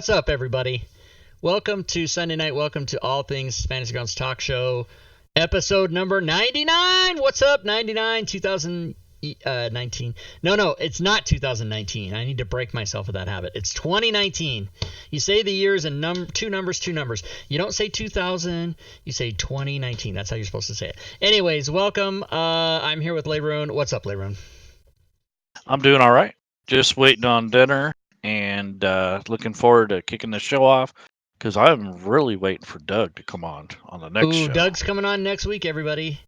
What's up, everybody? Welcome to Sunday night. Welcome to All Things Fantasy Grounds Talk Show, episode number 99. What's up, 99, 2019. No, it's not 2019. I need to break myself of that habit. It's 2019. You say the years in two numbers. You don't say 2000. You say 2019. That's how you're supposed to say it. Anyways, welcome. I'm here with Leroon. What's up, Leroon? I'm doing all right. Just waiting on dinner and looking forward to kicking the show off because I'm really waiting for Doug to come on the next show. Doug's coming on next week, everybody.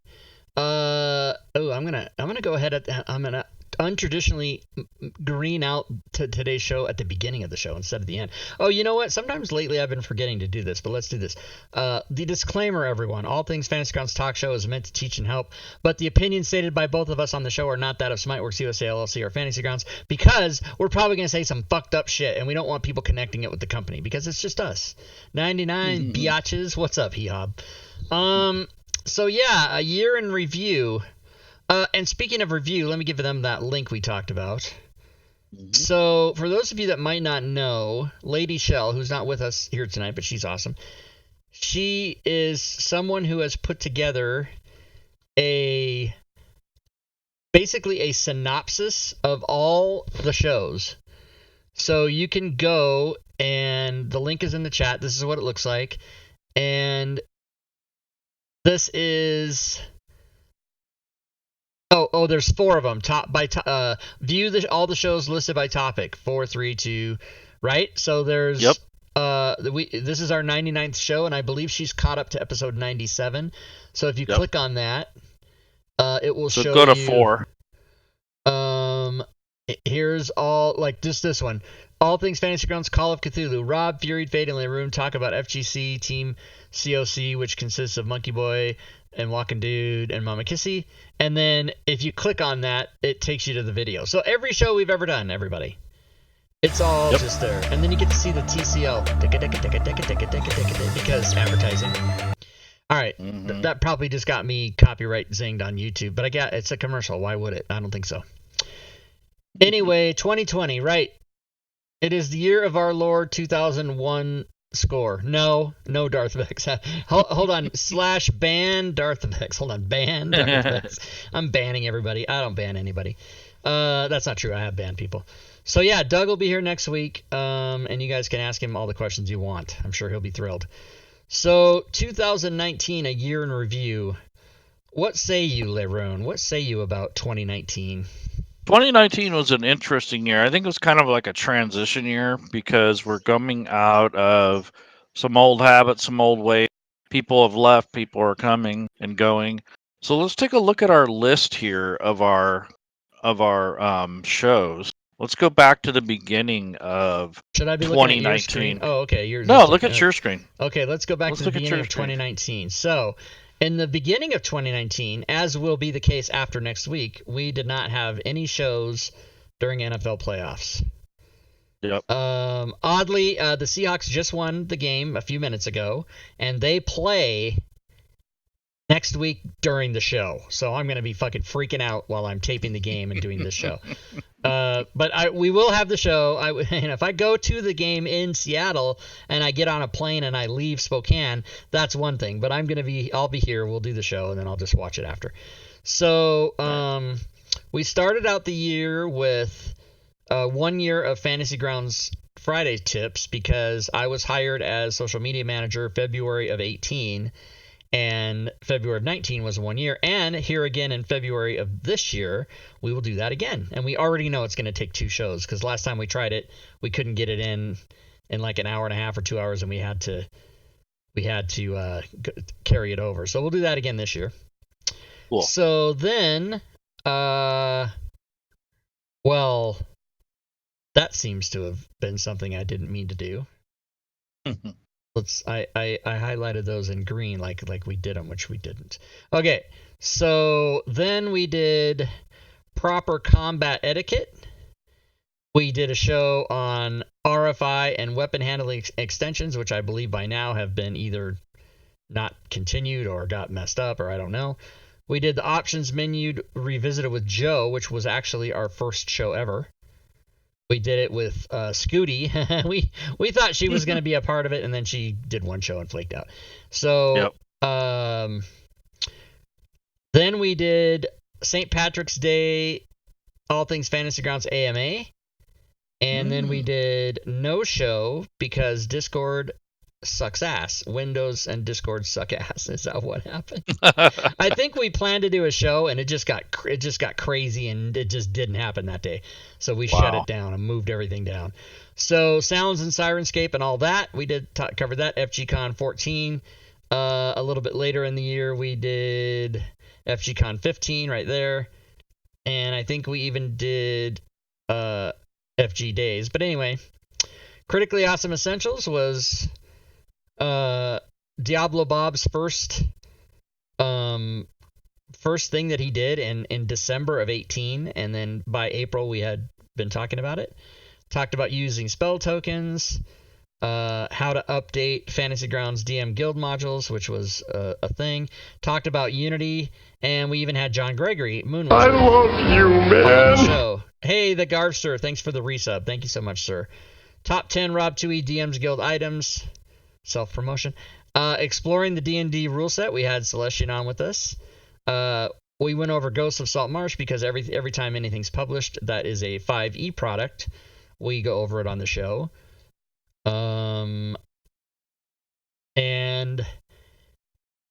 I'm gonna go ahead. I'm gonna untraditionally green out today's show at the beginning of the show instead of the end. Oh, you know what? Sometimes lately I've been forgetting to do this, but let's do this. The disclaimer, everyone. All Things Fantasy Grounds Talk Show is meant to teach and help, but the opinions stated by both of us on the show are not that of Smiteworks USA LLC or Fantasy Grounds, because we're probably going to say some fucked up shit, and we don't want people connecting it with the company, because it's just us. 99 biatches. What's up, Hee-Hob? So yeah, a year in review. And speaking of review, let me give them that link we talked about. So, for those of you that might not know, Lady Shell, who's not with us here tonight, but she's awesome. She is someone who has put together basically a synopsis of all the shows. So you can go, and the link is in the chat. This is what it looks like. And this is... Oh, there's four of them. View all the shows listed by topic. 4, 3, 2, right? So there's... Yep. This is our 99th show, and I believe she's caught up to episode 97. So if you click on that, it will show you... So go to 4. Here's all... Like, just this one. All Things Fantasy Grounds, Call of Cthulhu. Rob, Fury, Fade, and Leroon talk about FGC, Team COC, which consists of Monkey Boy and Walking Dude and Mama Kissy. And then if you click on that, it takes you to the video. So every show we've ever done, everybody. It's all just there. And then you get to see the TCL. Because advertising. All right. That probably just got me copyright zinged on YouTube. But it's a commercial. Why would it? I don't think so. Anyway, 2020, right? It is the year of our Lord 2001 score. No Darth Vex. Hold on. / ban Darth Vex. Hold on. Ban Darth Vex. I'm banning everybody. I don't ban anybody. That's not true. I have banned people. So yeah, Doug will be here next week. And you guys can ask him all the questions you want. I'm sure he'll be thrilled. So 2019, a year in review. What say you, Leroon? What say you about 2019? 2019 was an interesting year. I think it was kind of like a transition year because we're coming out of some old habits, some old ways. People have left, people are coming and going. So let's take a look at our list here of our shows. Let's go back to the beginning of 2019. Should I be looking at your screen? Oh, okay. Look at your screen. Okay, let's go back to the beginning of 2019. So, in the beginning of 2019, as will be the case after next week, we did not have any shows during NFL playoffs. Yep. Oddly, the Seahawks just won the game a few minutes ago, and they play next week during the show. So I'm going to be fucking freaking out while I'm taping the game and doing this show. But we will have the show. If I go to the game in Seattle and I get on a plane and I leave Spokane, that's one thing. But I'll be here. We'll do the show and then I'll just watch it after. So we started out the year with 1 year of Fantasy Grounds Friday tips because I was hired as social media manager February of 18. And February of 19 was 1 year. And here again in February of this year, we will do that again. And we already know it's going to take 2 shows because last time we tried it, we couldn't get it in like an hour and a half or 2 hours, and we had to carry it over. So we'll do that again this year. Cool. So then, that seems to have been something I didn't mean to do. I highlighted those in green like we did them, which we didn't. Okay, so then we did proper combat etiquette. We did a show on RFI and weapon handling extensions, which I believe by now have been either not continued or got messed up, or I don't know. We did the options menu revisited with Joe, which was actually our first show ever. We did it with Scooty. we thought she was going to be a part of it, and then she did one show and flaked out. So then we did St. Patrick's Day, All Things Fantasy Grounds AMA, and then we did no show because Discord sucks ass. Windows and Discord suck ass. Is that what happened? I think we planned to do a show and it just got crazy and it just didn't happen that day. So we shut it down and moved everything down. So Sounds and Sirenscape and all that, we did cover that. FGCon 14. A little bit later in the year we did FGCon 15 right there. And I think we even did FG Days. But anyway, Critically Awesome Essentials was Diablo Bob's first thing that he did in December of 18, and then by April we had been talking about it. Talked about using spell tokens, how to update Fantasy Grounds DM Guild modules, which was a thing. Talked about Unity, and we even had John Gregory, Moonwalker, I love you, man, on the show. Hey, the Garv, sir, thanks for the resub. Thank you so much, sir. Top 10 Rob Toohey DM's Guild items. Self-promotion. Exploring the D&D rule set, we had Celestian on with us. We went over Ghosts of Saltmarsh because every time anything's published that is a 5e product, we go over it on the show. And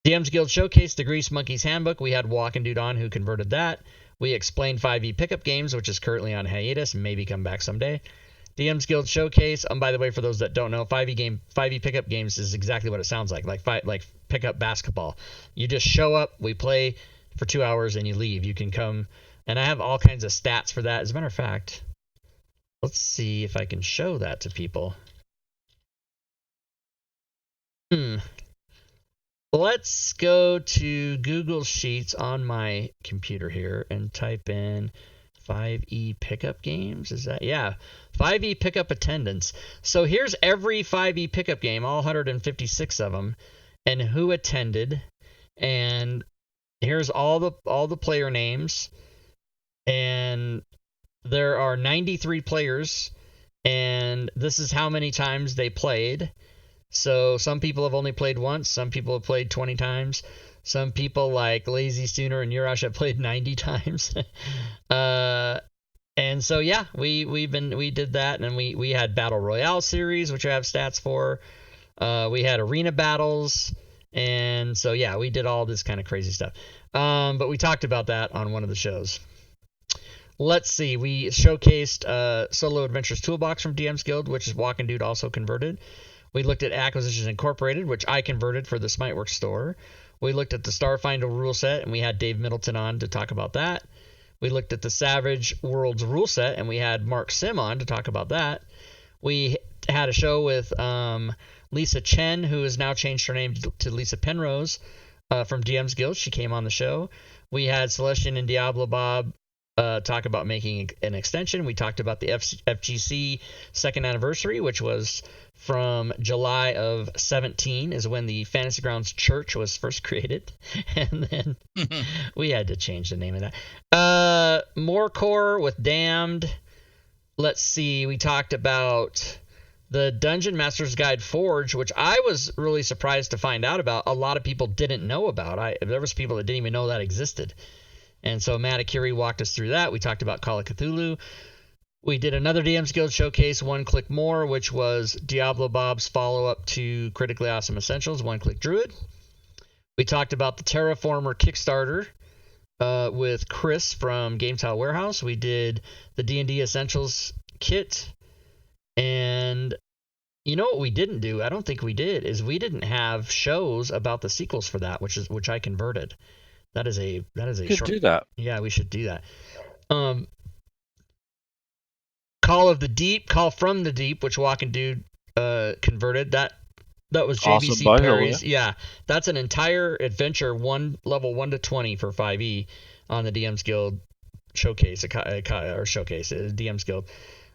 DM's Guild Showcase, the Grease Monkey's Handbook. We had Walking Dude on who converted that. We explained 5e pickup games, which is currently on hiatus and maybe come back someday. DM's Guild Showcase. By the way, for those that don't know, 5e pickup games is exactly what it sounds like pickup basketball. You just show up, we play for 2 hours, and you leave. You can come, and I have all kinds of stats for that. As a matter of fact, let's see if I can show that to people. Let's go to Google Sheets on my computer here and type in 5e pickup games. Is that? Yeah. 5e pickup attendance. So here's every 5e pickup game, all 156 of them, and who attended. And here's all the player names. And there are 93 players, and this is how many times they played. So some people have only played once, some people have played 20 times. Some people like Lazy Sooner and Urash have played 90 times. And so yeah, we did that, and we had Battle Royale series, which I have stats for. We had arena battles, and so yeah, we did all this kind of crazy stuff. But we talked about that on one of the shows. Let's see, we showcased Solo Adventures Toolbox from DM's Guild, which is Walking Dude also converted. We looked at Acquisitions Incorporated, which I converted for the Smiteworks store. We looked at the Starfinder rule set, and we had Dave Middleton on to talk about that. We looked at the Savage Worlds rule set, and we had Mark Sim on to talk about that. We had a show with Lisa Chen, who has now changed her name to Lisa Penrose from DM's Guild. She came on the show. We had Celestian and Diablo Bob talk about making an extension. We talked about the FGC second anniversary, which was from July of 17 is when the Fantasy Grounds Church was first created. And then we had to change the name of that. More core with Damned. Let's see. We talked about the Dungeon Master's Guide Forge, which I was really surprised to find out about. A lot of people didn't know about. There was people that didn't even know that existed. And so Matt Akiri walked us through that. We talked about Call of Cthulhu. We did another DM's Guild showcase, One Click More, which was Diablo Bob's follow-up to Critically Awesome Essentials, One Click Druid. We talked about the Terraformer Kickstarter with Chris from Game Tile Warehouse. We did the D&D Essentials kit. And you know what we didn't do? I don't think we did, is we didn't have shows about the sequels for that, which I converted. That is a short. Do that. Yeah, we should do that. Call from the Deep, which Walking Dude converted. That was JBC awesome. Perry's. Yeah, that's an entire adventure, level 1 to 20 for 5e on the DM's Guild showcase DM's Guild.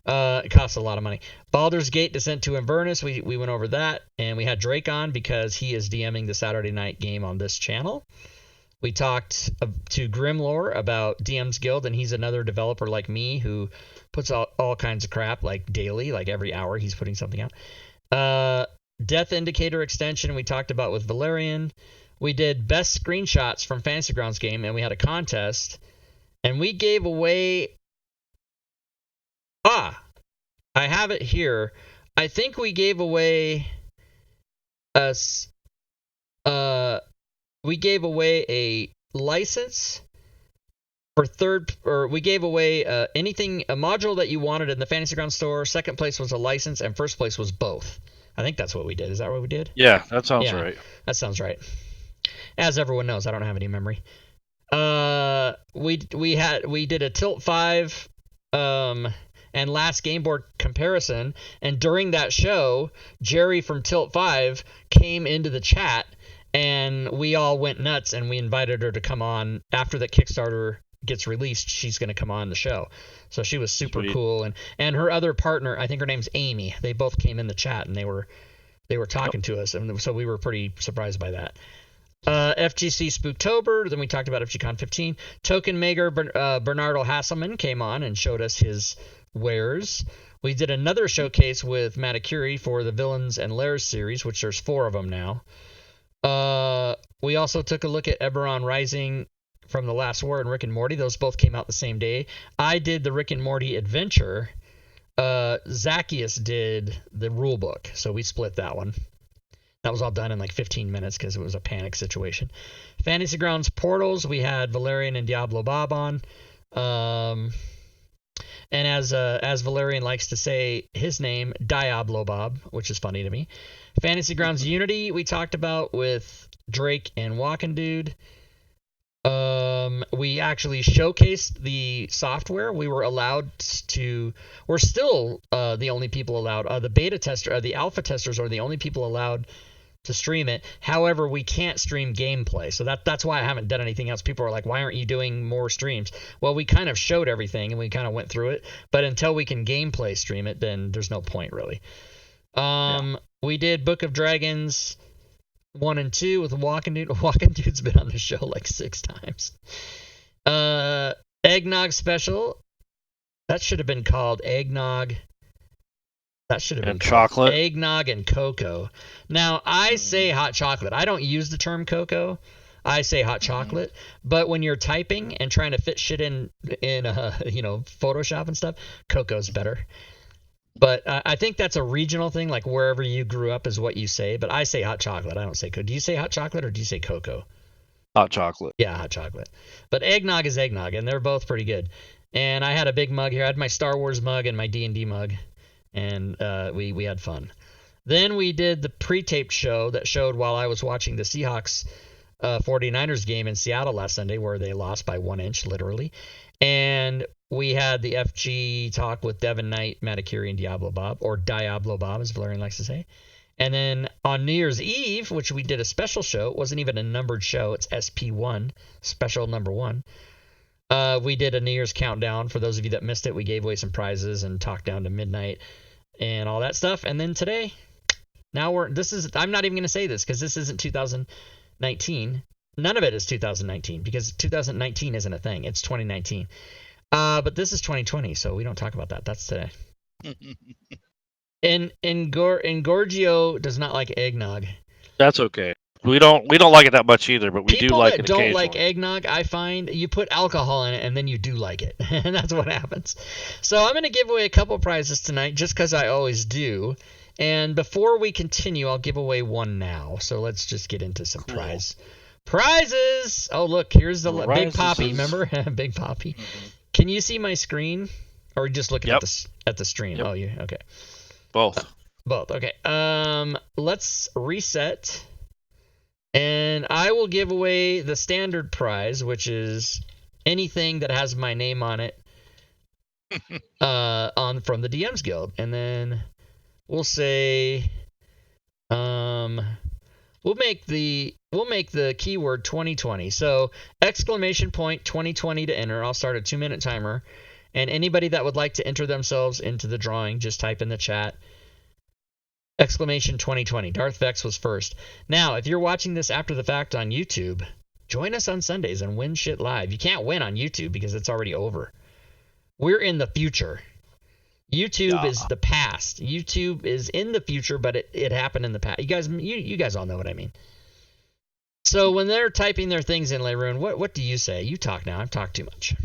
It costs a lot of money. Baldur's Gate Descent to Inverness. We went over that, and we had Drake on because he is DMing the Saturday night game on this channel. We talked to Grimlore about DM's Guild, and he's another developer like me who puts out all kinds of crap, like daily, like every hour he's putting something out. Death Indicator extension we talked about with Valerian. We did best screenshots from Fantasy Grounds game, and we had a contest, and we gave away... I have it here. I think we gave away a license for we gave away a module that you wanted in the Fantasy Grounds store. Second place was a license, and first place was both. I think that's what we did. Is that what we did? Yeah, that sounds right. That sounds right. As everyone knows, I don't have any memory. We did a Tilt 5 and last game board comparison, and during that show, Jerry from Tilt 5 came into the chat, and we all went nuts, and we invited her to come on after the Kickstarter gets released. She's going to come on the show. So she was super cool, and her other partner, I think her name's Amy. They both came in the chat, and they were talking to us, and so we were pretty surprised by that. FGC Spooktober, then we talked about FGCon 15. Token maker Bernardo Hasselman came on and showed us his wares. We did another showcase with Matakuri for the Villains and Lairs series, which there's 4 of them now. We also took a look at Eberron Rising from The Last War and Rick and Morty. Those both came out the same day. I did the Rick and Morty adventure. Zacchaeus did the rule book, so we split that one. That was all done in like 15 minutes because it was a panic situation. Fantasy Grounds Portals, we had Valerian and Diablo Bob on. And as Valerian likes to say his name, Diablo Bob, which is funny to me. Fantasy Grounds Unity, we talked about with Drake and Walking Dude. We actually showcased the software. We were allowed to. We're still the only people allowed. The alpha testers are the only people allowed to stream it. However, we can't stream gameplay, so that's why I haven't done anything else. People are like, "Why aren't you doing more streams?" Well, we kind of showed everything and we kind of went through it, but until we can gameplay stream it, then there's no point really. We did Book of Dragons 1 and 2 with Walking Dude. Walking Dude's been on the show like 6 times. Eggnog Special. That should have been called Eggnog. That should have been chocolate. Eggnog and cocoa. Now, I say hot chocolate. I don't use the term cocoa. I say hot chocolate. But when you're typing and trying to fit shit in Photoshop and stuff, cocoa's better. But I think that's a regional thing, like wherever you grew up is what you say. But I say hot chocolate. I don't say cocoa. Do you say hot chocolate or do you say cocoa? Hot chocolate. Yeah, hot chocolate. But eggnog is eggnog, and they're both pretty good. And I had a big mug here. I had my Star Wars mug and my D&D mug, and we had fun. Then we did the pre-taped show that showed while I was watching the Seahawks 49ers game in Seattle last Sunday, where they lost by 1 inch, literally. And we had the FG talk with Devin Knight, Matakuri, and Diablo Bob, or Diablo Bob, as Valerian likes to say. And then on New Year's Eve, which we did a special show, it wasn't even a numbered show, it's SP1, special number 1. We did a New Year's countdown. For those of you that missed it, we gave away some prizes and talked down to midnight and all that stuff. And then today, I'm not even going to say this because this isn't 2019. None of it is 2019 because 2019 isn't a thing. It's 2019. But this is 2020, so we don't talk about that. That's today. And Gorgio does not like eggnog. That's okay. We don't like it that much either, but we do like it occasionally. People that don't like eggnog, I find you put alcohol in it and then you do like it, and that's what happens. So I'm going to give away a couple prizes tonight, just because I always do. And before we continue, I'll give away one now. So let's just get into some prizes. Oh, look, here's the Big Poppy. Remember, Big Poppy. Mm-hmm. Can you see my screen, or are you just looking at the stream? Yep. Oh, yeah. Okay. Both. Both. Okay. Let's reset. And I will give away the standard prize, which is anything that has my name on it from the DM's Guild. And then we'll say we'll make the keyword 2020. So exclamation point 2020 to enter. I'll start a 2-minute timer. And anybody that would like to enter themselves into the drawing, just type in the chat. Exclamation 2020. Darth Vex was first. Now, if you're watching this after the fact on YouTube, Join us on Sundays and win shit live. You can't win on YouTube because it's already over. We're in the future. YouTube is the past. YouTube is in the future, but it happened in the past. You guys all know what I mean. So when they're typing their things in, Leroon, what do you say? You talk now. I've talked too much.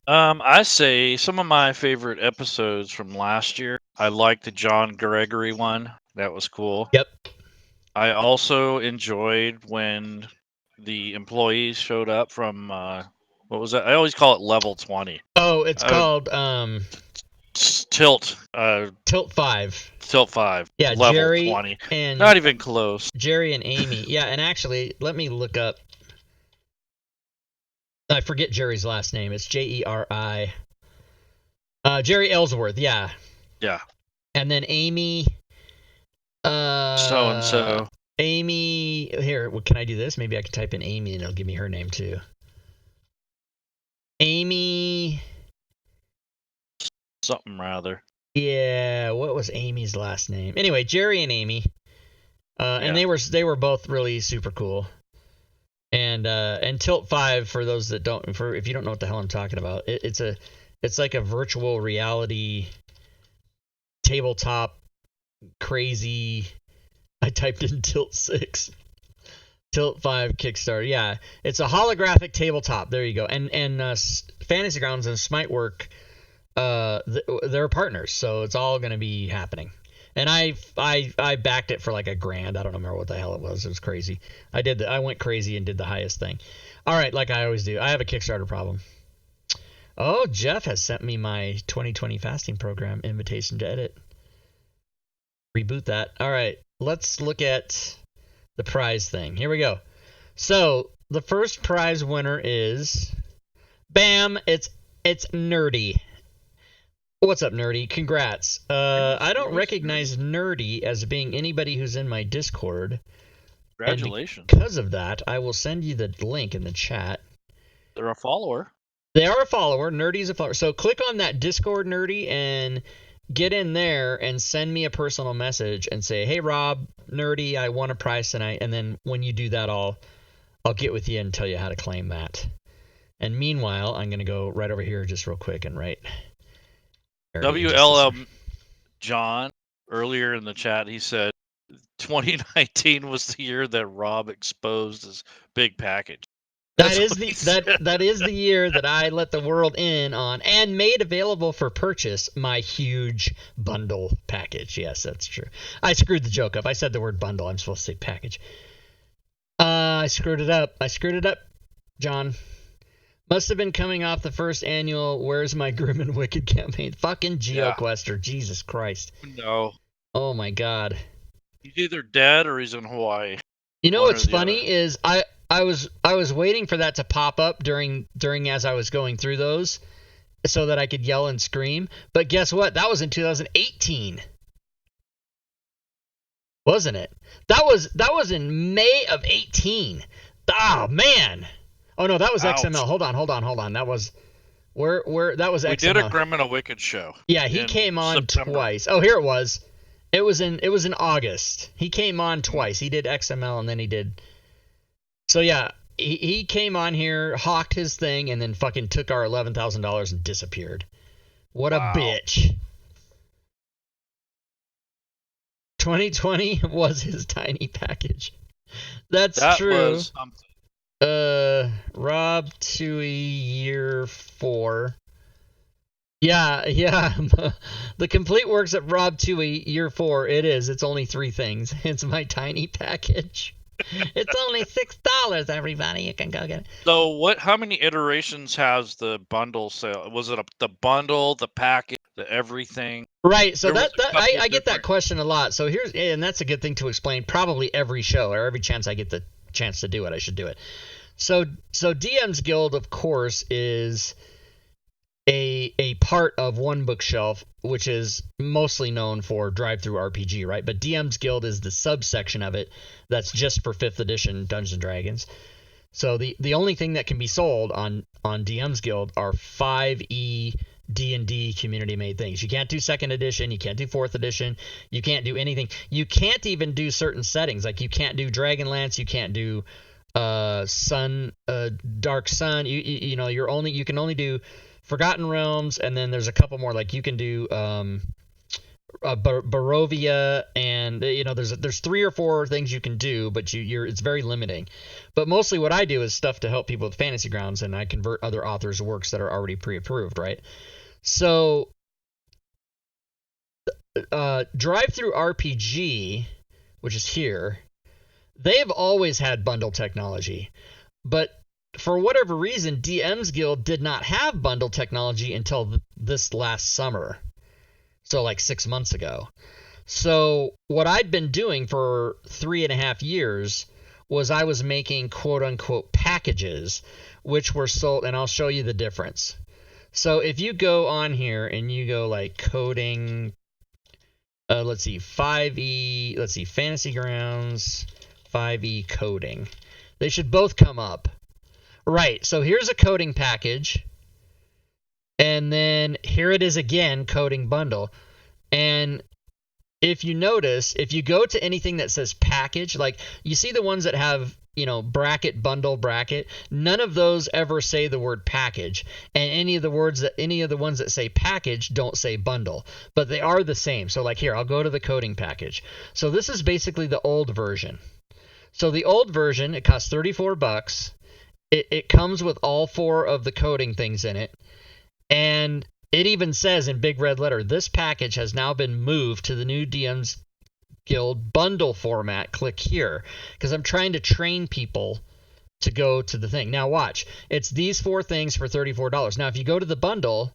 I say some of my favorite episodes from last year. I liked the John Gregory one. That was cool. Yep. I also enjoyed when the employees showed up from what was that? I always call it level 20. Oh, it's called Tilt. Tilt 5. Tilt 5. Yeah, level Jerry 20. and Not even close. Jerry and Amy. Yeah, and actually, let me look up. I forget Jerry's last name. It's Jeri. Jerry Ellsworth. Yeah. Yeah. And then Amy. So and so. Amy. Here, can I do this? Maybe I can type in Amy and it'll give me her name too. Amy. Something rather. Yeah, what was Amy's last name? Anyway, Jerry and Amy. And they were both really super cool. And Tilt 5, for those that don't, if you don't know what the hell I'm talking about, it's like a virtual reality tabletop crazy. I typed in Tilt 6. Tilt 5 Kickstarter. Yeah, it's a holographic tabletop. There you go. And Fantasy Grounds and Smitework, they're partners, so it's all going to be happening. And I backed it for like $1,000. I don't remember what the hell it was. It was crazy. I went crazy and did the highest thing. All right, like I always do. I have a Kickstarter problem. Oh, Jeff has sent me my 2020 fasting program invitation to edit. Reboot that. All right, let's look at the prize thing. Here we go. So the first prize winner is, bam! It's Nerdy. What's up, Nerdy? Congrats. I don't recognize Nerdy as being anybody who's in my Discord. Congratulations. And because of that, I will send you the link in the chat. They're a follower. They are a follower. Nerdy's a follower. So click on that Discord, Nerdy, and get in there and send me a personal message and say, hey, Rob, Nerdy, I won a prize tonight. And then when you do that, I'll get with you and tell you how to claim that. And meanwhile, I'm going to go right over here just real quick and write. WLM John, earlier in the chat, he said 2019 was the year that Rob exposed his big package. That is the year that I let the world in on and made available for purchase my huge bundle package. Yes, that's true. I screwed the joke up. I said the word bundle. I'm supposed to say package. I screwed it up. John. Must have been coming off the first annual Where's My Grim and Wicked campaign. Fucking GeoQuester. Yeah. Jesus Christ. No. Oh my God. He's either dead or he's in Hawaii. You know what's funny is I was waiting for that to pop up during as I was going through those so that I could yell and scream. But guess what? That was in 2018. Wasn't it? That was in May of 18. Oh man. Oh no, that was Ouch. XML. Hold on. That was where that was XML. We did a Grim and a Wicked show. Yeah, he came on September. Twice. Oh, here it was. It was in August. He came on twice. He did XML and then he did. So yeah, he came on here, hawked his thing, and then fucking took our $11,000 and disappeared. What a bitch. 2020 was his tiny package. That true. Was something. Rob Tui year 4. Yeah. The complete works of Rob Tui year 4. It is. It's only 3 things. It's my tiny package. It's only $6, everybody. You can go get it. So how many iterations has the bundle sale? Was it the bundle, the package, the everything? Right. So I get that question a lot. So and that's a good thing to explain probably every show or every chance I get the chance to do it, I should do it. So DM's Guild, of course, is a part of One Bookshelf, which is mostly known for Drive-Thru RPG, right? But DM's Guild is the subsection of it that's just for 5th edition Dungeons & Dragons. So the only thing that can be sold on DM's Guild are 5e D&D community-made things. You can't do 2nd edition. You can't do 4th edition. You can't do anything. You can't even do certain settings. Like you can't do Dragonlance. You can't do Sun, Dark Sun. You know you can only do Forgotten Realms, and then there's a couple more, like you can do Barovia, and there's 3 or 4 things you can do, but it's very limiting. But mostly what I do is stuff to help people with Fantasy Grounds, and I convert other authors' works that are already pre-approved, right? So Drive Through RPG, which is here, they've always had bundle technology, but for whatever reason, DM's Guild did not have bundle technology until this last summer. So like 6 months ago. So what I'd been doing for 3.5 years was I was making quote unquote packages, which were sold, and I'll show you the difference. So if you go on here and you go like coding, let's see, Fantasy Grounds, 5e coding. They should both come up. Right, so here's a coding package. And then here it is again, coding bundle. And if you notice, if you go to anything that says package, like you see the ones that have, bracket, bundle, bracket, none of those ever say the word package. And any of the ones that say package don't say bundle, but they are the same. So like here, I'll go to the coding package. So this is basically the old version. So the old version, it costs $34. It comes with all 4 of the coding things in it. And it even says in big red letter, this package has now been moved to the new DM's Guild bundle format. Click here. Because I'm trying to train people to go to the thing. Now watch. It's these 4 things for $34. Now if you go to the bundle,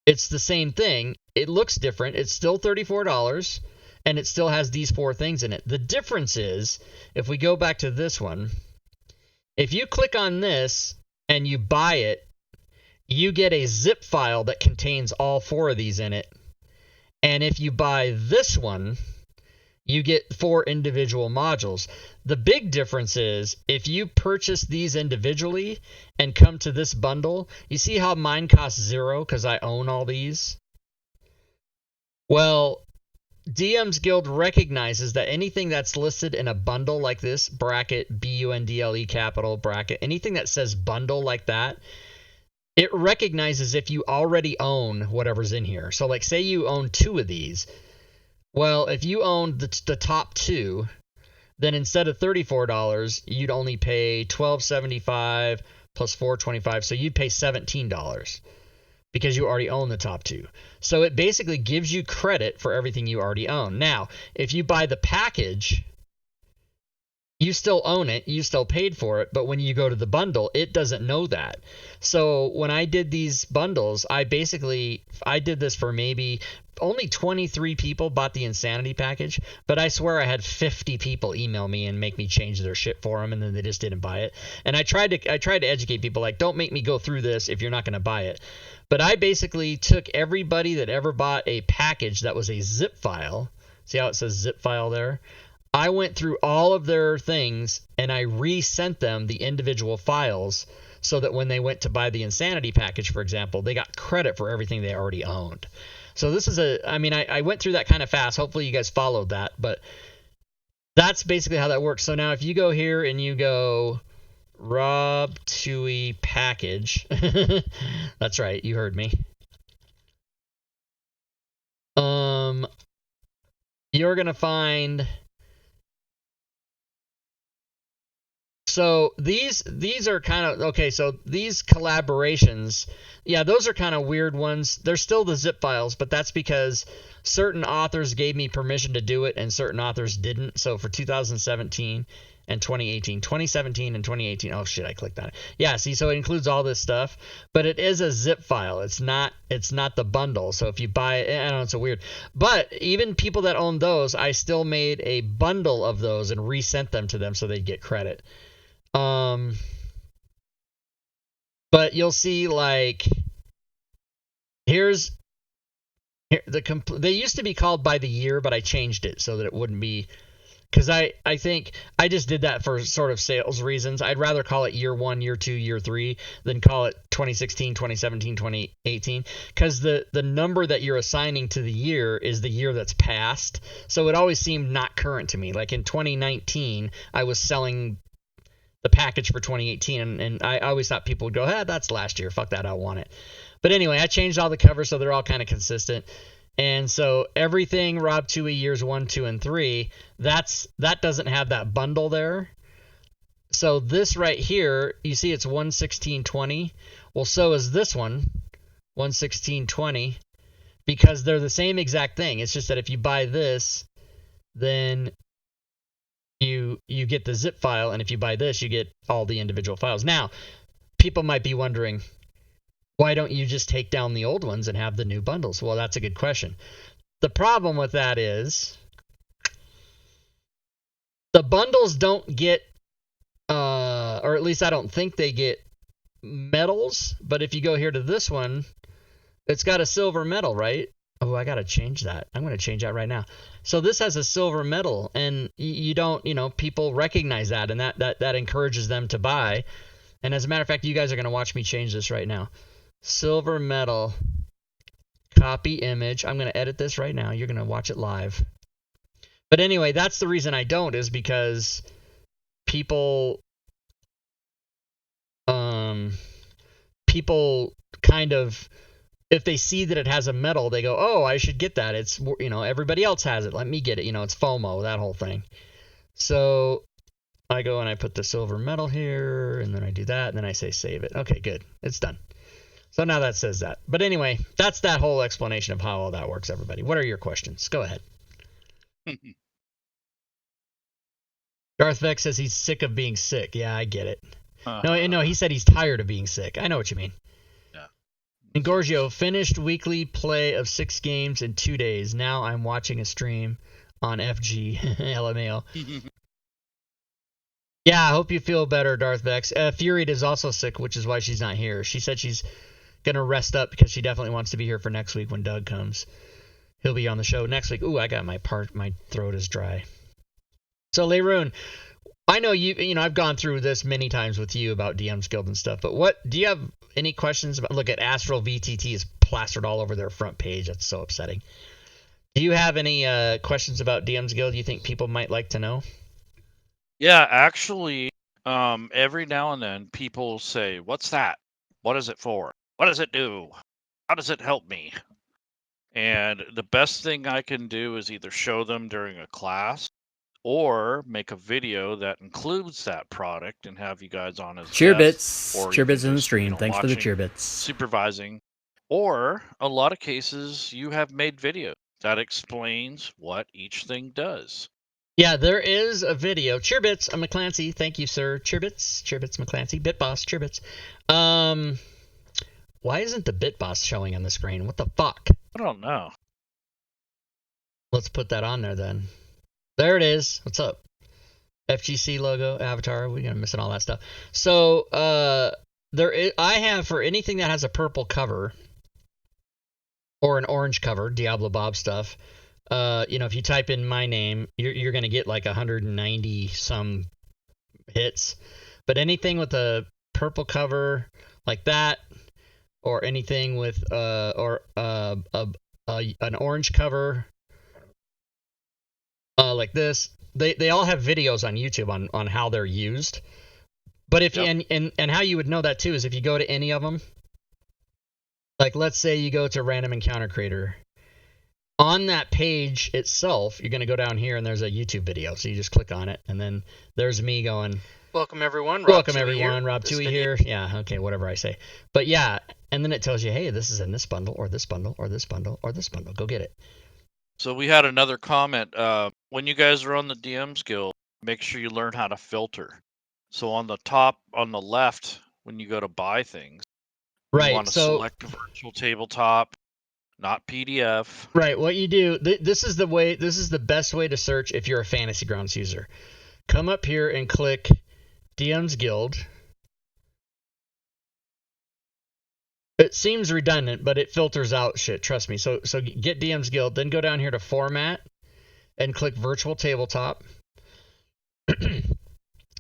it's the same thing. It looks different. It's still $34. And it still has these 4 things in it. The difference is, if we go back to this one, if you click on this and you buy it, you get a zip file that contains all 4 of these in it. And if you buy this one, you get 4 individual modules. The big difference is if you purchase these individually and come to this bundle, you see how mine costs 0 because I own all these? Well, DM's Guild recognizes that anything that's listed in a bundle like this, bracket, BUNDLE capital, bracket, anything that says bundle like that, it recognizes if you already own whatever's in here. So like say you own 2 of these. Well, if you own the top 2, then instead of $34, you'd only pay $12.75 plus $4.25. So you'd pay $17 because you already own the top 2. So it basically gives you credit for everything you already own. Now, if you buy the package, you still own it, you still paid for it, but when you go to the bundle, it doesn't know that. So when I did these bundles, I did this for maybe only 23 people bought the Insanity package, but I swear I had 50 people email me and make me change their shit for them, and then they just didn't buy it. And I tried to educate people, like, don't make me go through this if you're not going to buy it. But I basically took everybody that ever bought a package that was a zip file. See how it says zip file there? I went through all of their things and I resent them the individual files so that when they went to buy the Insanity package, for example, they got credit for everything they already owned. So this is I went through that kind of fast. Hopefully you guys followed that, but that's basically how that works. So now if you go here and you go Rob Tui package, that's right, you heard me. You're going to find, so these are kind of, okay, so these collaborations, yeah, those are kind of weird ones. They're still the zip files, but that's because certain authors gave me permission to do it and certain authors didn't. So for 2017 and 2017 and 2018, oh shit, I clicked on it. Yeah, see, so it includes all this stuff, but it is a zip file. It's not the bundle. So if you buy it, I don't know, it's so weird. But even people that own those, I still made a bundle of those and resent them to them so they'd get credit. But you'll see, like, here they used to be called by the year, but I changed it so that it wouldn't be, because I think I just did that for sort of sales reasons. I'd rather call it year 1, year 2, year 3 than call it 2016, 2017, 2018, because the number that you're assigning to the year is the year that's passed. So it always seemed not current to me. Like in 2019, I was selling the package for 2018, and I always thought people would go, that's last year, fuck that, I don't want it. But anyway, I changed all the covers so they're all kind of consistent. And so everything Rob Tui years 1, 2, and 3, that doesn't have that bundle there. So this right here, you see it's 116.20. Well, so is this one, 116.20, because they're the same exact thing. It's just that if you buy this, then you get the zip file, and if you buy this, you get all the individual files. Now, people might be wondering, why don't you just take down the old ones and have the new bundles? Well, that's a good question. The problem with that is the bundles don't get, or at least I don't think they get medals. But if you go here to this one, it's got a silver medal, right? Oh, I got to change that. I'm going to change that right now. So this has a silver medal, and you don't, people recognize that, and that encourages them to buy. And as a matter of fact, you guys are going to watch me change this right now. Silver medal, copy image. I'm going to edit this right now. You're going to watch it live. But anyway, that's the reason I don't, is because people kind of, if they see that it has a medal, they go, oh, I should get that. It's, everybody else has it. Let me get it. It's FOMO, that whole thing. So I go and I put the silver medal here, and then I do that, and then I say save it. Okay, good. It's done. So now that says that. But anyway, that's that whole explanation of how all that works, everybody. What are your questions? Go ahead. Darth Vex says he's sick of being sick. Yeah, I get it. No, he said he's tired of being sick. I know what you mean. Yeah. And Gorgio, finished weekly play of 6 games in 2 days. Now I'm watching a stream on FG. LMAO. Yeah, I hope you feel better, Darth Vex. Furied is also sick, which is why she's not here. She said she's going to rest up because she definitely wants to be here for next week when Doug comes. He'll be on the show next week. Ooh, I got my throat is dry. So, Leroon, I know I've gone through this many times with you about DM's Guild and stuff, but do you have any questions about, look at Astral VTT is plastered all over their front page. That's so upsetting. Do you have any questions about DM's Guild you think people might like to know? Yeah, actually, every now and then people say, what's that? What is it for? What does it do? How does it help me? And the best thing I can do is either show them during a class or make a video that includes that product and have you guys on as Cheerbits. Or Cheerbits in the stream. Thanks for the cheerbits. Supervising. Or a lot of cases you have made videos that explains what each thing does. Yeah, there is a video. Cheerbits, McClancy. Thank you, sir. Cheerbits, McClancy. Bitboss, Cheerbits. Why isn't the Bitboss showing on the screen? What the fuck? I don't know. Let's put that on there then. There it is. What's up? FGC logo, avatar. We're gonna missing all that stuff. So I have, for anything that has a purple cover or an orange cover, Diablo Bob stuff. If you type in my name, you're gonna get like 190 some hits. But anything with a purple cover like that, or anything with an orange cover like this, they all have videos on YouTube on how they're used. But if and how you would know that too is if you go to any of them. Like let's say you go to Random Encounter Creator. On that page itself, you're going to go down here and there's a YouTube video. So you just click on it and then there's me going, welcome everyone, Rob Tui here. Yeah, okay, whatever I say. But yeah, and then it tells you, hey, this is in this bundle or this bundle or this bundle or this bundle. Go get it. So we had another comment. When you guys are on the DM's Guild, make sure you learn how to filter. So on the top, on the left, when you go to buy things, right, you want to select virtual tabletop, not PDF. Right, what you do, this is the best way to search if you're a Fantasy Grounds user. Come up here and click DM's Guild. It seems redundant, but it filters out shit, trust me. So get DM's Guild, then go down here to Format and click Virtual Tabletop.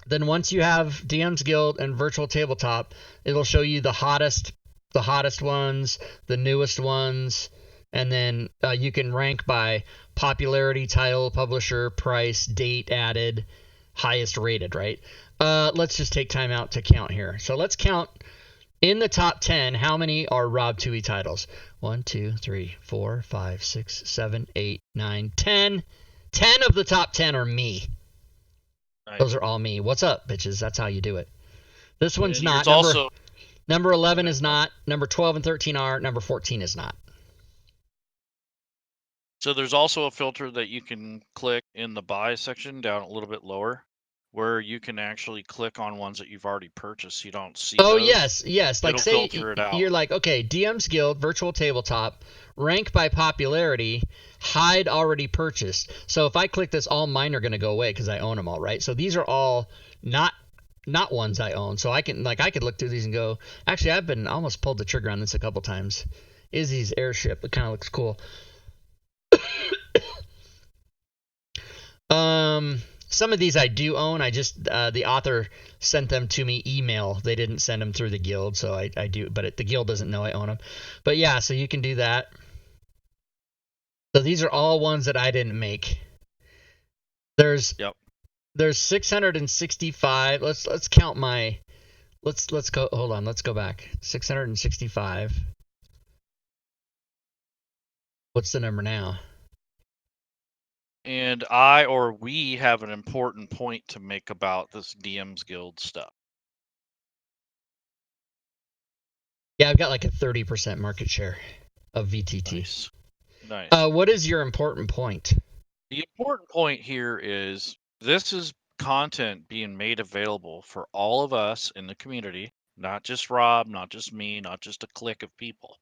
Then once you have DM's Guild and Virtual Tabletop, it'll show you the hottest ones, the newest ones, and then you can rank by popularity, title, publisher, price, date added, highest rated, right? Let's just take time out to count here. So let's count in the top 10, how many are Rob Toohey titles? 1, 2, 3, 4, 5, 6, 7, 8, 9, 10. 10 of the top 10 are me. Right. Those are all me. What's up, bitches? That's how you do it. This one's And not. Number 11 is not. Number 12 and 13 are. Number 14 is not. So there's also a filter that you can click in the buy section down a little bit lower, where you can actually click on ones that you've already purchased. So you don't see Oh, those. yes. Like, It'll say filter it out. you're like, okay, DM's Guild, Virtual Tabletop, rank by popularity, hide already purchased. So if I click this, all mine are going to go away because I own them all, right? So these are all not ones I own. So I could look through these and go, actually, I've been almost pulled the trigger on this a couple times. Izzy's airship, it kind of looks cool. Some of these I do own. I just the author sent them to me email. They didn't send them through the guild, so I do. But the guild doesn't know I own them. But yeah, so you can do that. So these are all ones that I didn't make. There's 665. Let's count my. Let's go. Hold on. Let's go back. 665. What's the number now? And we have an important point to make about this DM's Guild stuff. Yeah, I've got like a 30% market share of VTT. Nice. What is your important point? The important point here is this is content being made available for all of us in the community, not just Rob, not just me, not just a clique of people.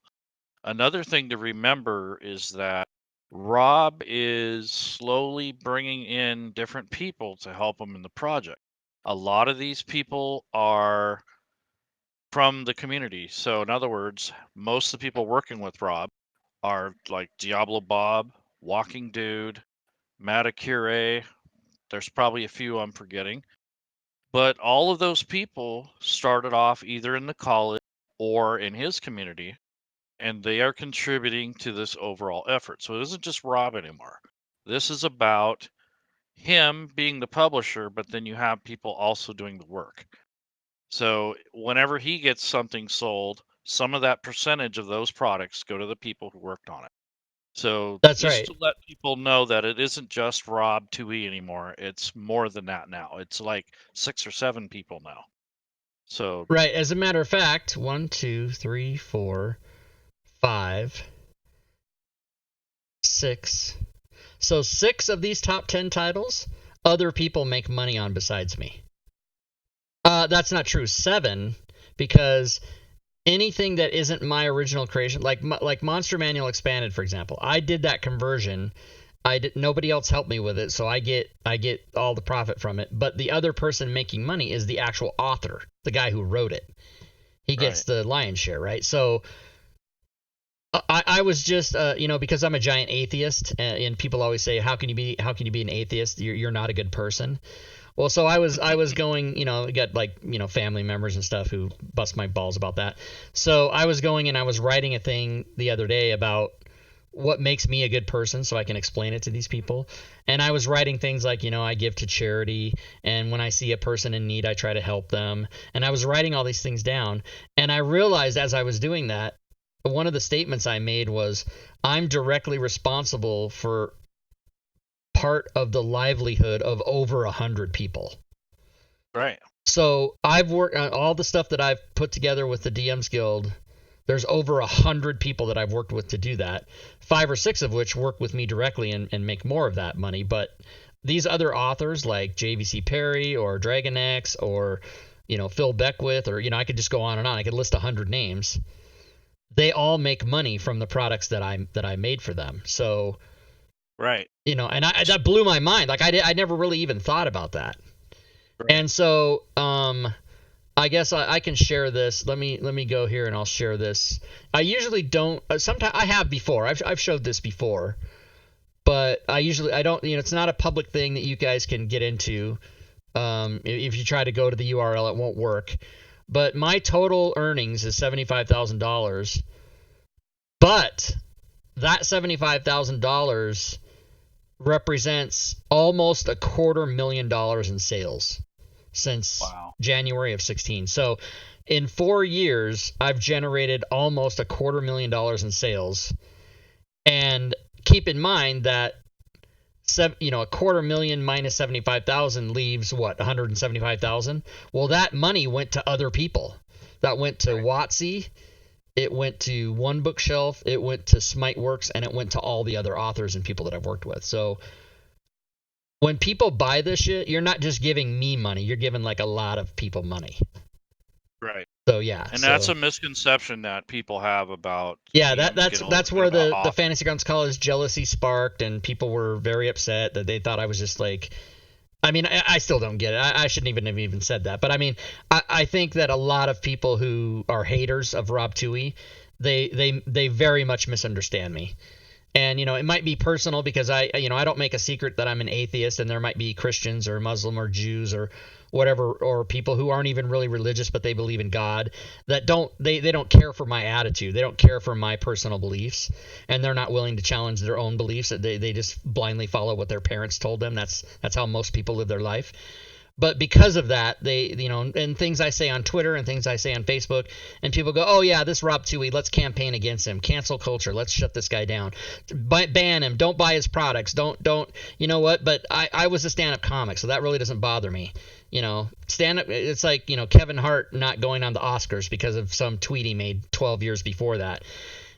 Another thing to remember is that Rob is slowly bringing in different people to help him in the project. A lot of these people are from the community. So in other words, most of the people working with Rob are like Diablo Bob, Walking Dude, Matacure. There's probably a few I'm forgetting. But all of those people started off either in the college or in his community, and they are contributing to this overall effort. So it isn't just Rob anymore. This is about him being the publisher, but then you have people also doing the work. So whenever he gets something sold, some of that percentage of those products go to the people who worked on it. So That's just right. to let people know that it isn't just Rob Toohey anymore. It's more than that now. It's like 6 or 7 people now. So right. As a matter of fact, 1, 2, 3, 4, 5, 6. So 6 of these top 10 titles, other people make money on besides me. That's not true. 7, because anything that isn't my original creation, like Monster Manual Expanded, for example, I did that conversion. Nobody else helped me with it, so I get all the profit from it. But the other person making money is the actual author, the guy who wrote it. He gets the lion's share, right? So I was just, because I'm a giant atheist, and people always say, how can you be an atheist? You're not a good person. Well, so I was going, got family members and stuff who bust my balls about that. So I was going and I was writing a thing the other day about what makes me a good person so I can explain it to these people. And I was writing things like, I give to charity, and when I see a person in need, I try to help them. And I was writing all these things down, and I realized as I was doing that, one of the statements I made was, I'm directly responsible for part of the livelihood of over 100 people. Right. So I've worked on all the stuff that I've put together with the DM's Guild. There's over 100 people that I've worked with to do that, 5 or 6 of which work with me directly and make more of that money. But these other authors like JVC Perry or Dragon X or Phil Beckwith, or I could just go on and on. I could list 100 names. They all make money from the products that I made for them. So right. And that blew my mind. Like I never really even thought about that. Right. And so I guess I can share this. Let me go here and I'll share this. I usually don't. Sometimes I have before. I've showed this before, but I don't. It's not a public thing that you guys can get into. If you try to go to the URL, it won't work. But my total earnings is $75,000. But that $75,000 represents almost $250,000 in sales since January of 16. So in 4 years, I've generated almost $250,000 in sales. And keep in mind that $250,000 minus 75,000 leaves what, 175,000? Well, that money went to other people. That went to WotC, it went to One Bookshelf, it went to SmiteWorks, and it went to all the other authors and people that I've worked with. So when people buy this shit, you're not just giving me money, you're giving like a lot of people money. Right. So yeah. And that's a misconception that people have about. Yeah, that's where the Fantasy Grounds College jealousy sparked, and people were very upset that they thought I was just like. I mean, I still don't get it. I shouldn't even have even said that. But I mean, I think that a lot of people who are haters of Rob Toohey, they very much misunderstand me. And, it might be personal because I don't make a secret that I'm an atheist, and there might be Christians or Muslim or Jews or whatever, or people who aren't even really religious, but they believe in God, that they don't care for my attitude. They don't care for my personal beliefs, and they're not willing to challenge their own beliefs. They just blindly follow what their parents told them. That's how most people live their life. But because of that, and things I say on Twitter and things I say on Facebook, and people go, oh yeah, this Rob Toohey, let's campaign against him. Cancel culture. Let's shut this guy down. Ban him. Don't buy his products. Don't, you know what? But I was a stand-up comic, so that really doesn't bother me. Stand-up, it's like, Kevin Hart not going on the Oscars because of some tweet he made 12 years before that.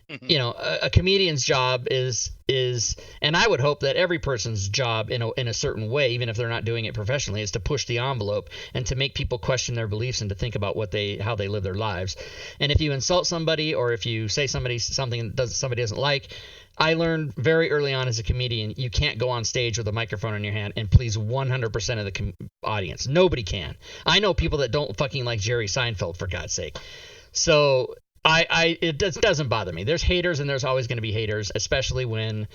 A comedian's job is, and I would hope that every person's job in a certain way, even if they're not doing it professionally, is to push the envelope and to make people question their beliefs and to think about how they live their lives. And if you insult somebody, or if you say somebody doesn't like, I learned very early on as a comedian, you can't go on stage with a microphone in your hand and please 100% of the audience. Nobody can. I know people that don't fucking like Jerry Seinfeld, for God's sake. So it doesn't bother me. There's haters, and there's always going to be haters, especially when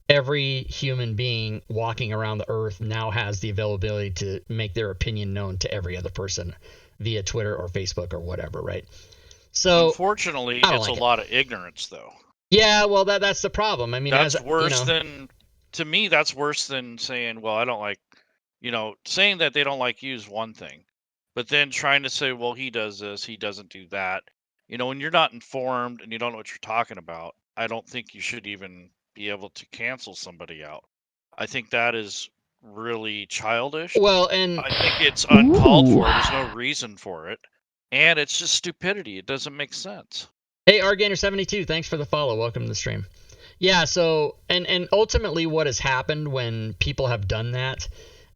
every human being walking around the earth now has the availability to make their opinion known to every other person via Twitter or Facebook or whatever, right? So unfortunately, it's a lot of ignorance, though. Yeah, well, that's the problem. I mean, that's worse than, to me, that's worse than saying, well, I don't like, saying that they don't like you is one thing, but then trying to say, well, he does this, he doesn't do that. When you're not informed and you don't know what you're talking about, I don't think you should even be able to cancel somebody out. I think that is really childish. Well, and I think it's uncalled for. There's no reason for it. And it's just stupidity. It doesn't make sense. Hey, Rgainer72, thanks for the follow. Welcome to the stream. Yeah, so, and ultimately what has happened when people have done that,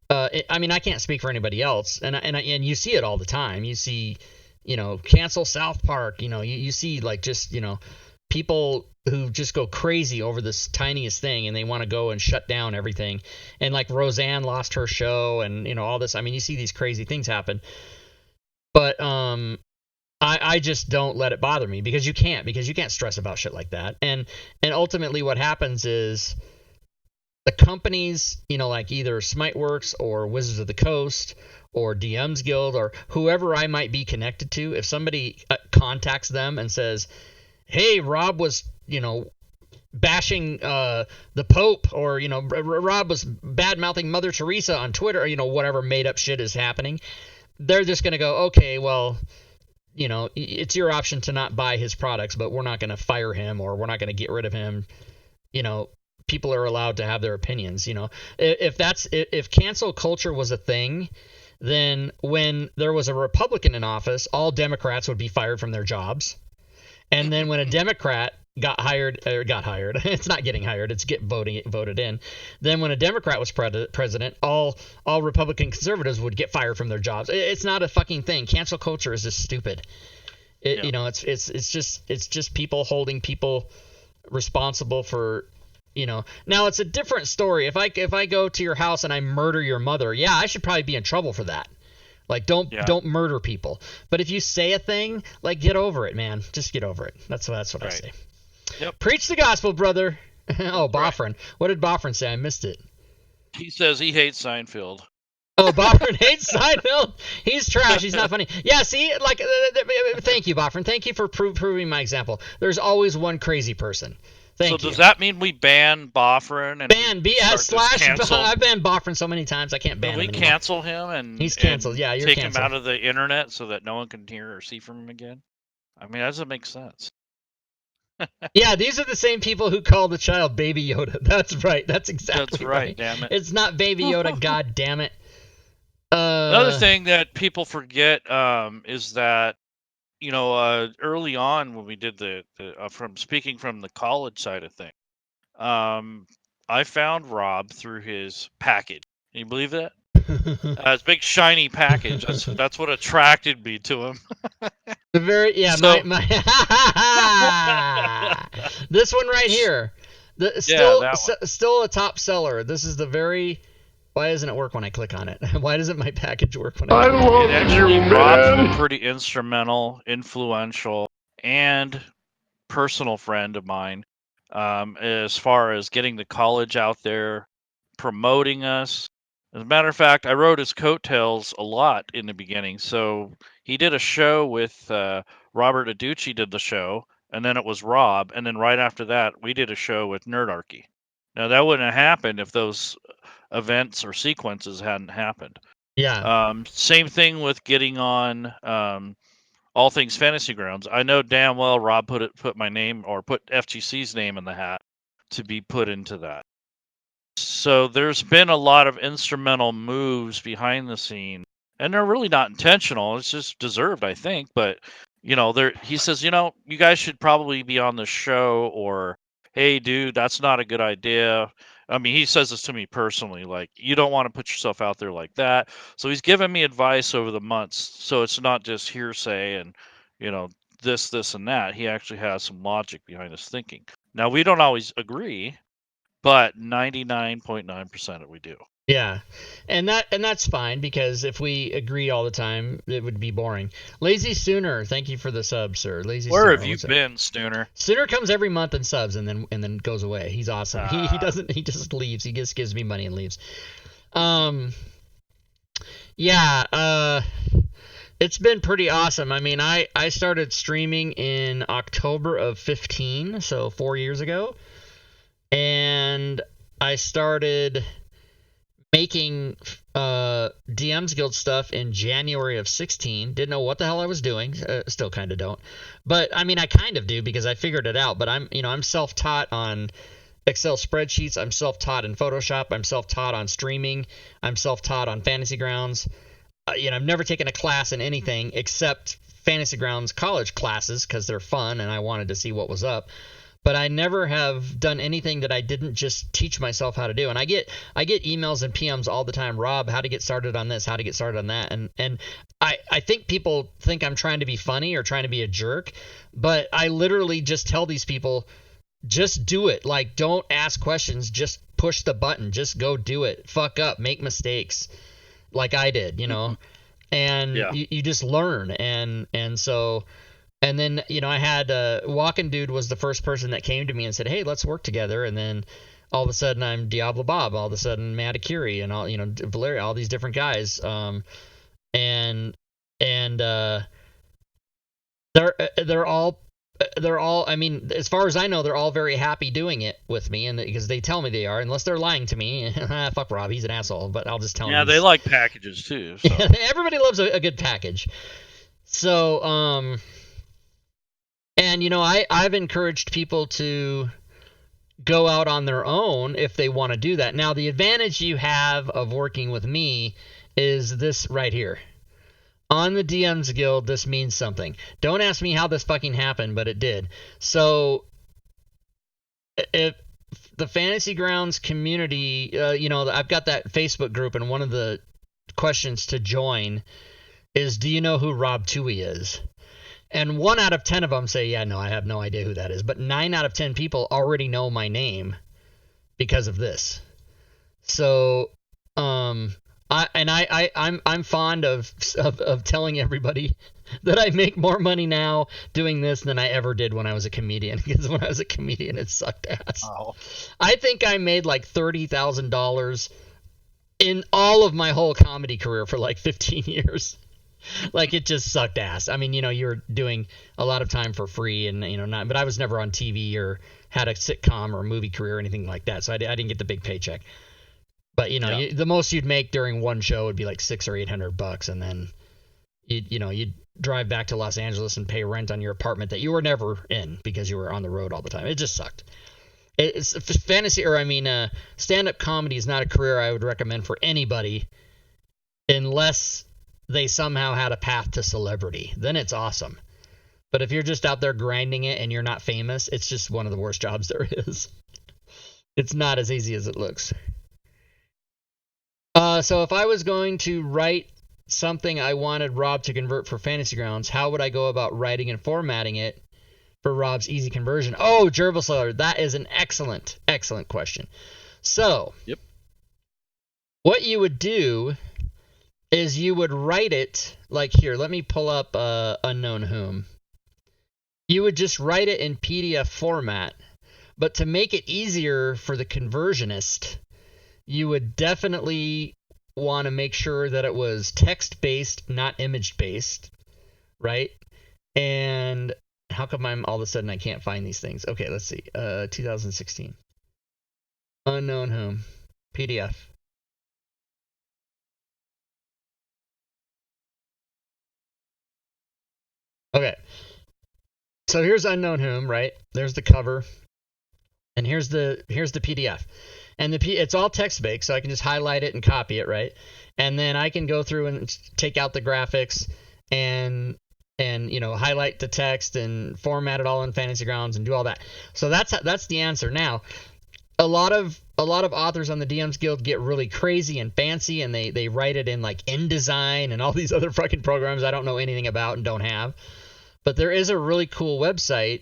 I mean, I can't speak for anybody else, and you see it all the time. You see, cancel South Park, you see like just, people who just go crazy over this tiniest thing, and they want to go and shut down everything. And like Roseanne lost her show, and, all this. I mean, you see these crazy things happen. But I just don't let it bother me, because you can't stress about shit like that. And ultimately what happens is the companies, like either SmiteWorks or Wizards of the Coast or DM's Guild or whoever I might be connected to, if somebody contacts them and says, hey, Rob was, bashing the Pope, or, Rob was bad-mouthing Mother Teresa on Twitter, or, whatever made-up shit is happening, they're just going to go, okay, well, it's your option to not buy his products, but we're not going to fire him, or we're not going to get rid of him. People are allowed to have their opinions. If cancel culture was a thing, then when there was a Republican in office, all Democrats would be fired from their jobs. And then when a Democrat got hired, it's not getting hired, it's voted in. Then when a Democrat was president, all Republican conservatives would get fired from their jobs. It's not a fucking thing. Cancel culture is just stupid. It's just people holding people responsible for, Now it's a different story. If I go to your house and I murder your mother, yeah, I should probably be in trouble for that. Like, don't murder people. But if you say a thing, like, get over it, man. Just get over it. That's what I say. Yep. Preach the gospel, brother. Oh, Boffrin. Right. What did Boffrin say? I missed it. He says he hates Seinfeld. Oh, Boffrin hates Seinfeld? He's trash. He's not funny. Yeah, see? Thank you, Boffrin. Thank you for proving my example. There's always one crazy person. Thank so you. does that mean we ban Bofferin and ban cancel? I've banned Bofferin so many times I can't ban Can we him anymore. cancel him and He's canceled. and Yeah, you're take canceled. him out of the internet so that no one can hear or see from him again? I mean, that doesn't make sense. Yeah, these are the same people who call the child Baby Yoda. That's right. That's exactly That's right. Damn it. It's not Baby Yoda. God damn it. Another thing that people forget is that early on when we did the from speaking from the college side of things, I found Rob through his package. Can you believe that? His big shiny package. That's what attracted me to him. The very So- my this one right here. Still a top seller. This is the very. Why doesn't it work when I click on it? Why doesn't my package work when I click on it? Actually, Rob's been pretty instrumental, influential, and personal friend of mine as far as getting the college out there, promoting us. As a matter of fact, I rode his coattails a lot in the beginning. So he did a show with Robert Aducci did the show, and then it was Rob, and then right after that, we did a show with Nerdarchy. Now that wouldn't have happened if those events or sequences hadn't happened. Yeah. Same thing with getting on All Things Fantasy Grounds. I know damn well Rob put my name or put FGC's name in the hat to be put into that. So there's been a lot of instrumental moves behind the scene, and they're really not intentional. It's just deserved, I think. But he says, you guys should probably be on the show, or hey, dude, that's not a good idea. I mean, he says this to me personally, like, you don't want to put yourself out there like that. So he's given me advice over the months. So it's not just hearsay and, this, and that. He actually has some logic behind his thinking. Now, we don't always agree, but 99.9% of we do. Yeah, and that's fine, because if we agree all the time, it would be boring. Lazy Sooner, thank you for the sub, sir. Lazy Where Sooner, have you been, Stooner? Sooner comes every month and subs, and then goes away. He's awesome. He doesn't. He just leaves. He just gives me money and leaves. Yeah. It's been pretty awesome. I mean, I started streaming in October of 2015, so 4 years ago, and I started making DM's Guild stuff in January of 2016. Didn't know what the hell I was doing. Still kind of don't. But I mean, I kind of do, because I figured it out. But I'm self-taught on Excel spreadsheets. I'm self-taught in Photoshop. I'm self-taught on streaming. I'm self-taught on Fantasy Grounds. I've never taken a class in anything except Fantasy Grounds college classes, because they're fun and I wanted to see what was up. But I never have done anything that I didn't just teach myself how to do. And I get emails and PMs all the time, Rob, how to get started on this, how to get started on that. And I think people think I'm trying to be funny or trying to be a jerk, but I literally just tell these people, just do it. Like, don't ask questions, just push the button, just go do it. Fuck up, make mistakes like I did, and Yeah. you just learn. And so... And then, I had Walking Dude was the first person that came to me and said, hey, let's work together. And then all of a sudden I'm Diablo Bob, all of a sudden Matt Akiri, and all, Valeria, all these different guys. And they're all, I mean, as far as I know, they're all very happy doing it with me, and because they tell me they are, unless they're lying to me. Fuck Rob, he's an asshole, but I'll just tell him. Yeah, they like packages too. So. Everybody loves a good package. So, and, I've encouraged people to go out on their own if they want to do that. Now, the advantage you have of working with me is this right here. On the DM's Guild, this means something. Don't ask me how this fucking happened, but it did. So, if the Fantasy Grounds community, I've got that Facebook group, and one of the questions to join is, do you know who Rob Toohey is? And 1 out of 10 of them say, yeah, no, I have no idea who that is. But 9 out of 10 people already know my name because of this. So, I'm fond of telling everybody that I make more money now doing this than I ever did when I was a comedian. Because when I was a comedian, it sucked ass. Oh. I think I made like $30,000 in all of my whole comedy career for like 15 years. Like, it just sucked ass. I mean, you're doing a lot of time for free and, not, but I was never on TV or had a sitcom or a movie career or anything like that. So I didn't get the big paycheck. But, the most you'd make during one show would be like $600 or $800. And then, you'd drive back to Los Angeles and pay rent on your apartment that you were never in because you were on the road all the time. It just sucked. It's stand-up comedy is not a career I would recommend for anybody unless they somehow had a path to celebrity. Then it's awesome. But if you're just out there grinding it and you're not famous, it's just one of the worst jobs there is. It's not as easy as it looks. So if I was going to write something I wanted Rob to convert for Fantasy Grounds, how would I go about writing and formatting it for Rob's easy conversion? Oh, Gerbil Slayer, that is an excellent, excellent question. So, yep. What you would do is you would write it, like here, let me pull up Unknown Whom. You would just write it in PDF format, but to make it easier for the conversionist, you would definitely want to make sure that it was text-based, not image-based, right? And how come all of a sudden I can't find these things? Okay, let's see. 2016. Unknown Whom. PDF. Okay. So here's Unknown Whom, right? There's the cover. And here's the PDF. And it's all text-based, so I can just highlight it and copy it, right? And then I can go through and take out the graphics and highlight the text and format it all in Fantasy Grounds and do all that. So that's the answer. Now, a lot of authors on the DMs Guild get really crazy and fancy, and they write it in like InDesign and all these other fucking programs I don't know anything about and don't have. But there is a really cool website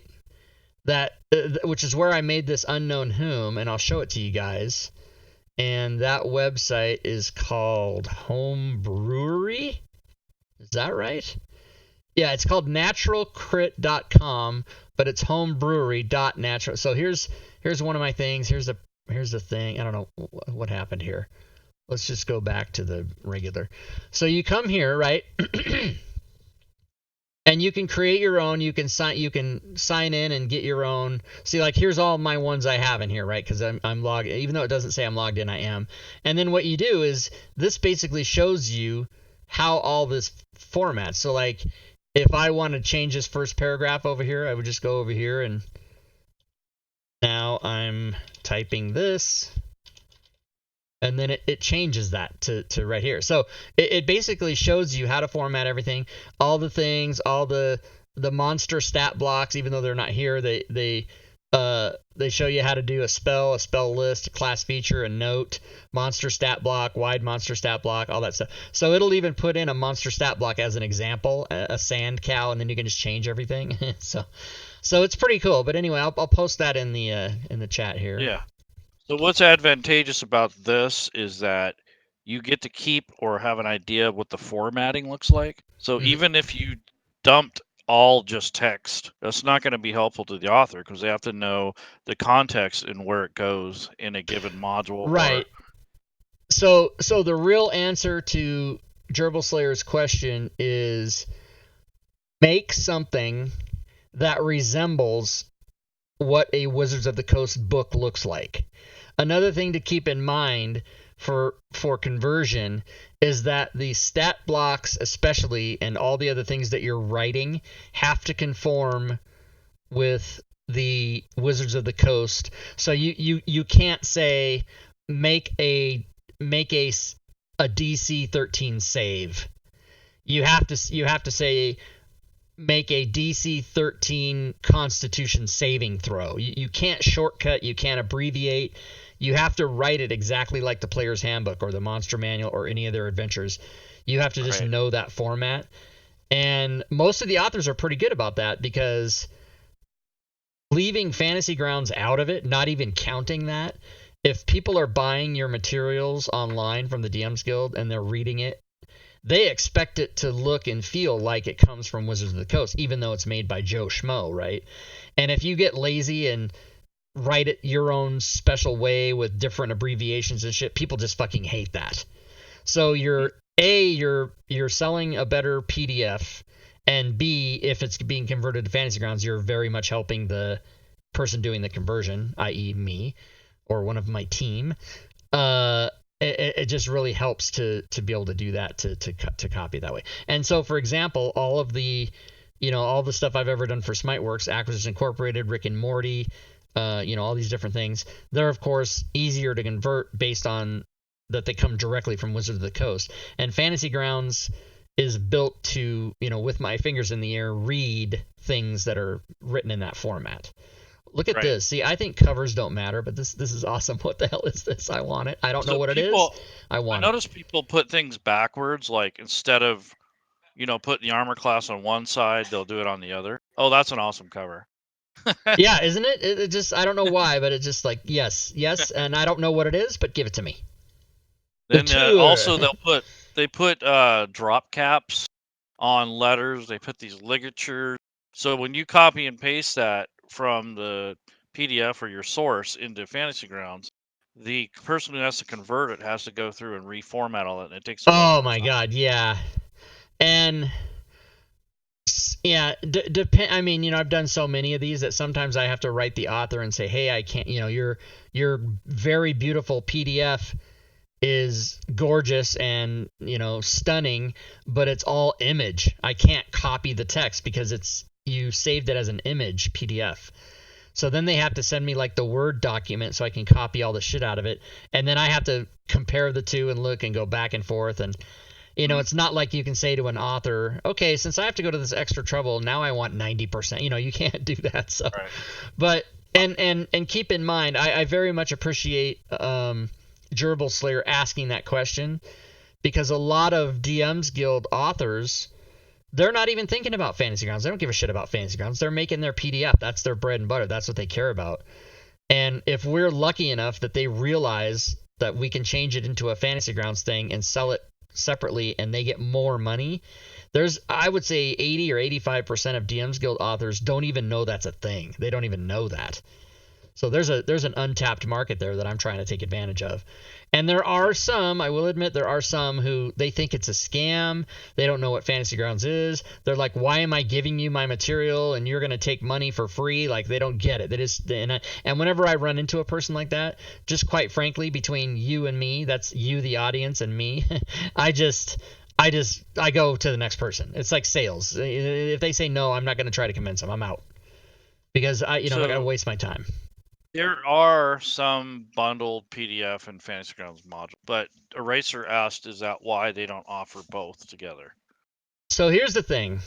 which is where I made this Unknown Whom, and I'll show it to you guys. And that website is called Home Brewery. Is that right? Yeah, it's called naturalcrit.com, but it's homebrewery.natural. So here's one of my things. Here's the thing. I don't know what happened here. Let's just go back to the regular. So you come here, right? And you can create your own. You can sign in and get your own. See, like, here's all my ones I have in here, right? Because I'm logged. Even though it doesn't say I'm logged in, I am. And then what you do is this basically shows you how all this formats. So, like, if I want to change this first paragraph over here, I would just go over here, and now I'm typing this. And then it changes that to right here. So it basically shows you how to format everything, all the things, all the monster stat blocks. Even though they're not here, they show you how to do a spell list, a class feature, a note, monster stat block, wide monster stat block, all that stuff. So it'll even put in a monster stat block as an example, a sand cow, and then you can just change everything. so it's pretty cool. But anyway, I'll post that in the chat here. Yeah. So what's advantageous about this is that you get to keep or have an idea of what the formatting looks like. So even if you dumped all just text, that's not going to be helpful to the author because they have to know the context and where it goes in a given module. Right. So the real answer to Gerbil Slayer's question is make something that resembles what a Wizards of the Coast book looks like. Another thing to keep in mind for conversion is that the stat blocks especially and all the other things that you're writing have to conform with the Wizards of the Coast. So you can't say make a DC 13 save. You have to say make a DC 13 Constitution saving throw. You can't shortcut, you can't abbreviate. You have to write it exactly like the Player's Handbook or the Monster Manual or any of their adventures. You have to just know that format. And most of the authors are pretty good about that because leaving Fantasy Grounds out of it, not even counting that, if people are buying your materials online from the DMs Guild and they're reading it, they expect it to look and feel like it comes from Wizards of the Coast, even though it's made by Joe Schmo, right? And if you get lazy and write it your own special way with different abbreviations and shit, people just fucking hate that. So your A, you're selling a better PDF, and B, if it's being converted to Fantasy Grounds, you're very much helping the person doing the conversion, i.e. me or one of my team. It just really helps to be able to do that, to copy that way. And so, for example, all the stuff I've ever done for SmiteWorks, Acquisition Incorporated, Rick and Morty, all these different things, they're of course easier to convert based on that they come directly from Wizards of the Coast. And Fantasy Grounds is built to, with my fingers in the air, read things that are written in that format. Look at this. See, I think covers don't matter, but this is awesome. What the hell is this? I want it. I don't know what it is. I want it. I notice people put things backwards, like instead of, putting the armor class on one side, they'll do it on the other. Oh, that's an awesome cover. Yeah, isn't it? It just, I don't know why, but it's just like, yes, and I don't know what it is, but give it to me. Then also they put drop caps on letters. They put these ligatures. So when you copy and paste that from the PDF or your source into Fantasy Grounds, the person who has to convert it has to go through and reformat all it, and it takes. Oh my God, yeah, and yeah, I mean, I've done so many of these that sometimes I have to write the author and say, hey, I can't. Your very beautiful PDF is gorgeous and stunning, but it's all image. I can't copy the text because you saved it as an image PDF. So then they have to send me like the Word document so I can copy all the shit out of it, and then I have to compare the two and look and go back and forth. And it's not like you can say to an author, okay, since I have to go to this extra trouble, now I want 90%. You can't do that. So right. But and keep in mind, I very much appreciate Gerbil Slayer asking that question, because a lot of DM's Guild authors, they're not even thinking about Fantasy Grounds. They don't give a shit about Fantasy Grounds. They're making their PDF. That's their bread and butter. That's what they care about. And if we're lucky enough that they realize that we can change it into a Fantasy Grounds thing and sell it separately and they get more money, I would say 80 or 85% of DM's Guild authors don't even know that's a thing. They don't even know that. So there's an untapped market there that I'm trying to take advantage of. And there are some, I will admit, who they think it's a scam. They don't know what Fantasy Grounds is. They're like, why am I giving you my material and you're going to take money for free? Like, they don't get it. And whenever I run into a person like that, just quite frankly, between you and me, that's you, the audience, and me, I go to the next person. It's like sales. If they say no, I'm not going to try to convince them. I'm out. Because I'm not going to waste my time. There are some bundled PDF and Fantasy Grounds modules, but Eraser asked, is that why they don't offer both together? So here's the thing.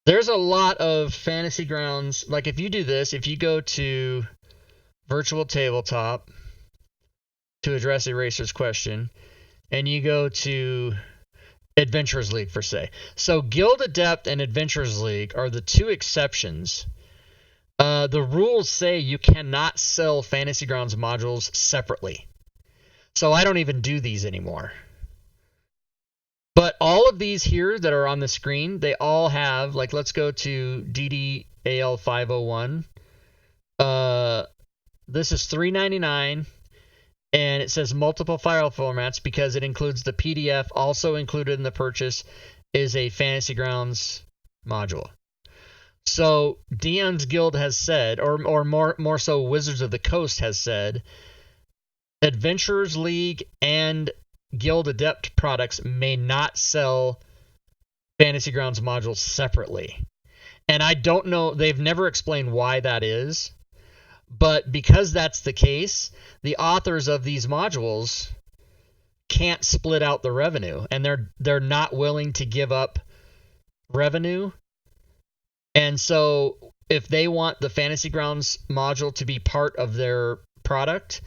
There's a lot of Fantasy Grounds, like if you do this, if you go to Virtual Tabletop to address Eraser's question, and you go to Adventurers League, for say. So Guild Adept and Adventurers League are the two exceptions. The rules say you cannot sell Fantasy Grounds modules separately. So I don't even do these anymore. But all of these here that are on the screen, they all have, like, let's go to DDAL 501. This is $3.99, and it says multiple file formats because it includes the PDF. Also included in the purchase is a Fantasy Grounds module. So DM's Guild has said, or more so Wizards of the Coast has said, Adventurers League and Guild Adept products may not sell Fantasy Grounds modules separately. And I don't know, they've never explained why that is, but because that's the case, the authors of these modules can't split out the revenue, and they're not willing to give up revenue. And so if they want the Fantasy Grounds module to be part of their product,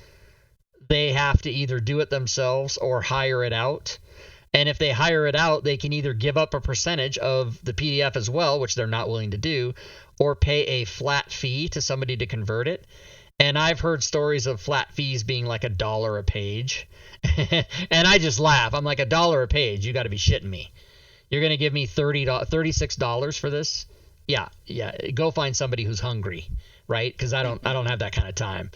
they have to either do it themselves or hire it out. And if they hire it out, they can either give up a percentage of the PDF as well, which they're not willing to do, or pay a flat fee to somebody to convert it. And I've heard stories of flat fees being like $1 a page. And I just laugh. I'm like, $1 a page? You got to be shitting me. You're going to give me $36 for this? Yeah. Go find somebody who's hungry, right? Because I don't have that kind of time.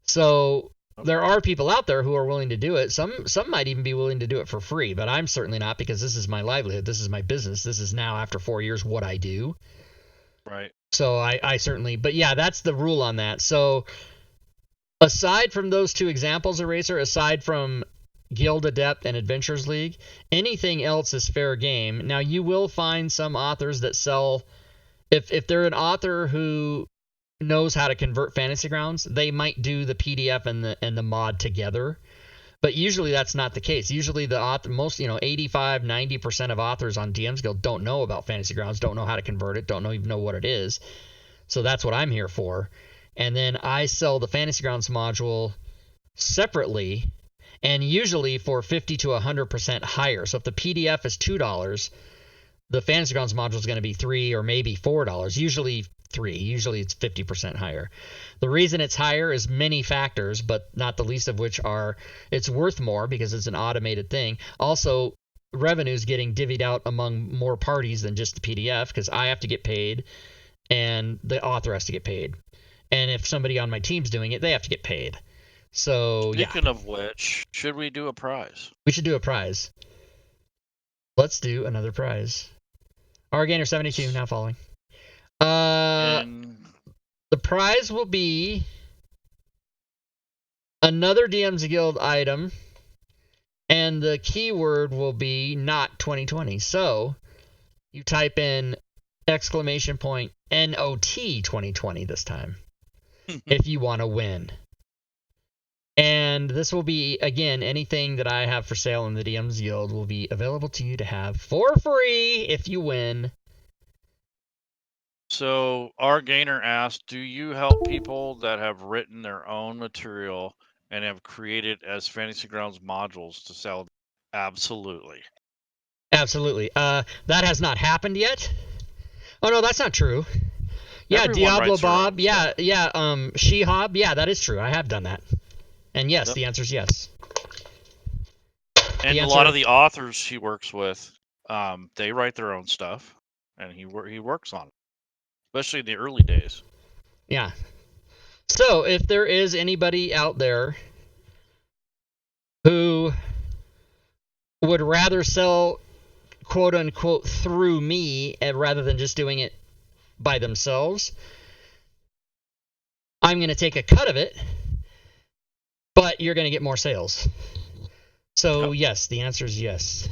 So there are people out there who are willing to do it. Some might even be willing to do it for free, but I'm certainly not, because this is my livelihood. This is my business. This is now, after 4 years, what I do. Right. So I certainly, but yeah, that's the rule on that. So aside from those two examples, Eraser, aside from Guild Adept and Adventures League, anything else is fair game. Now, you will find some authors that sell, if they're an author who knows how to convert Fantasy Grounds, they might do the PDF and the mod together. But usually that's not the case. Usually the author, 85-90% of authors on DM's Guild don't know about Fantasy Grounds, don't know how to convert it, don't even know what it is. So that's what I'm here for. And then I sell the Fantasy Grounds module separately, and usually for 50 to 100% higher. So if the PDF is $2, the Fantasy Grounds module is going to be $3 or maybe $4. Usually $3. Usually it's 50% higher. The reason it's higher is many factors, but not the least of which are it's worth more because it's an automated thing. Also, revenue's getting divvied out among more parties than just the PDF, because I have to get paid and the author has to get paid. And if somebody on my team's doing it, they have to get paid. So, Speaking of which, should we do a prize? We should do a prize. Let's do another prize. Argainer 72 now following. The prize will be another DM's Guild item, and the keyword will be not 2020. So you type in exclamation point NOT 2020 this time if you want to win. And this will be, again, anything that I have for sale in the DM's Guild will be available to you to have for free if you win. So our gainer asked, do you help people that have written their own material and have created as Fantasy Grounds modules to sell? Absolutely. Absolutely. That has not happened yet. Oh, no, that's not true. Yeah, Everyone Diablo writes their own Bob. Yeah, stuff. yeah. She-Hob. Yeah, that is true. I have done that. And yes, Yep. the answer is yes. And The a lot answer- of the authors he works with, they write their own stuff, and he works on it, especially in the early days. Yeah. So if there is anybody out there who would rather sell, quote unquote, through me rather than just doing it by themselves, I'm going to take a cut of it, but you're going to get more sales. So yes, the answer is yes.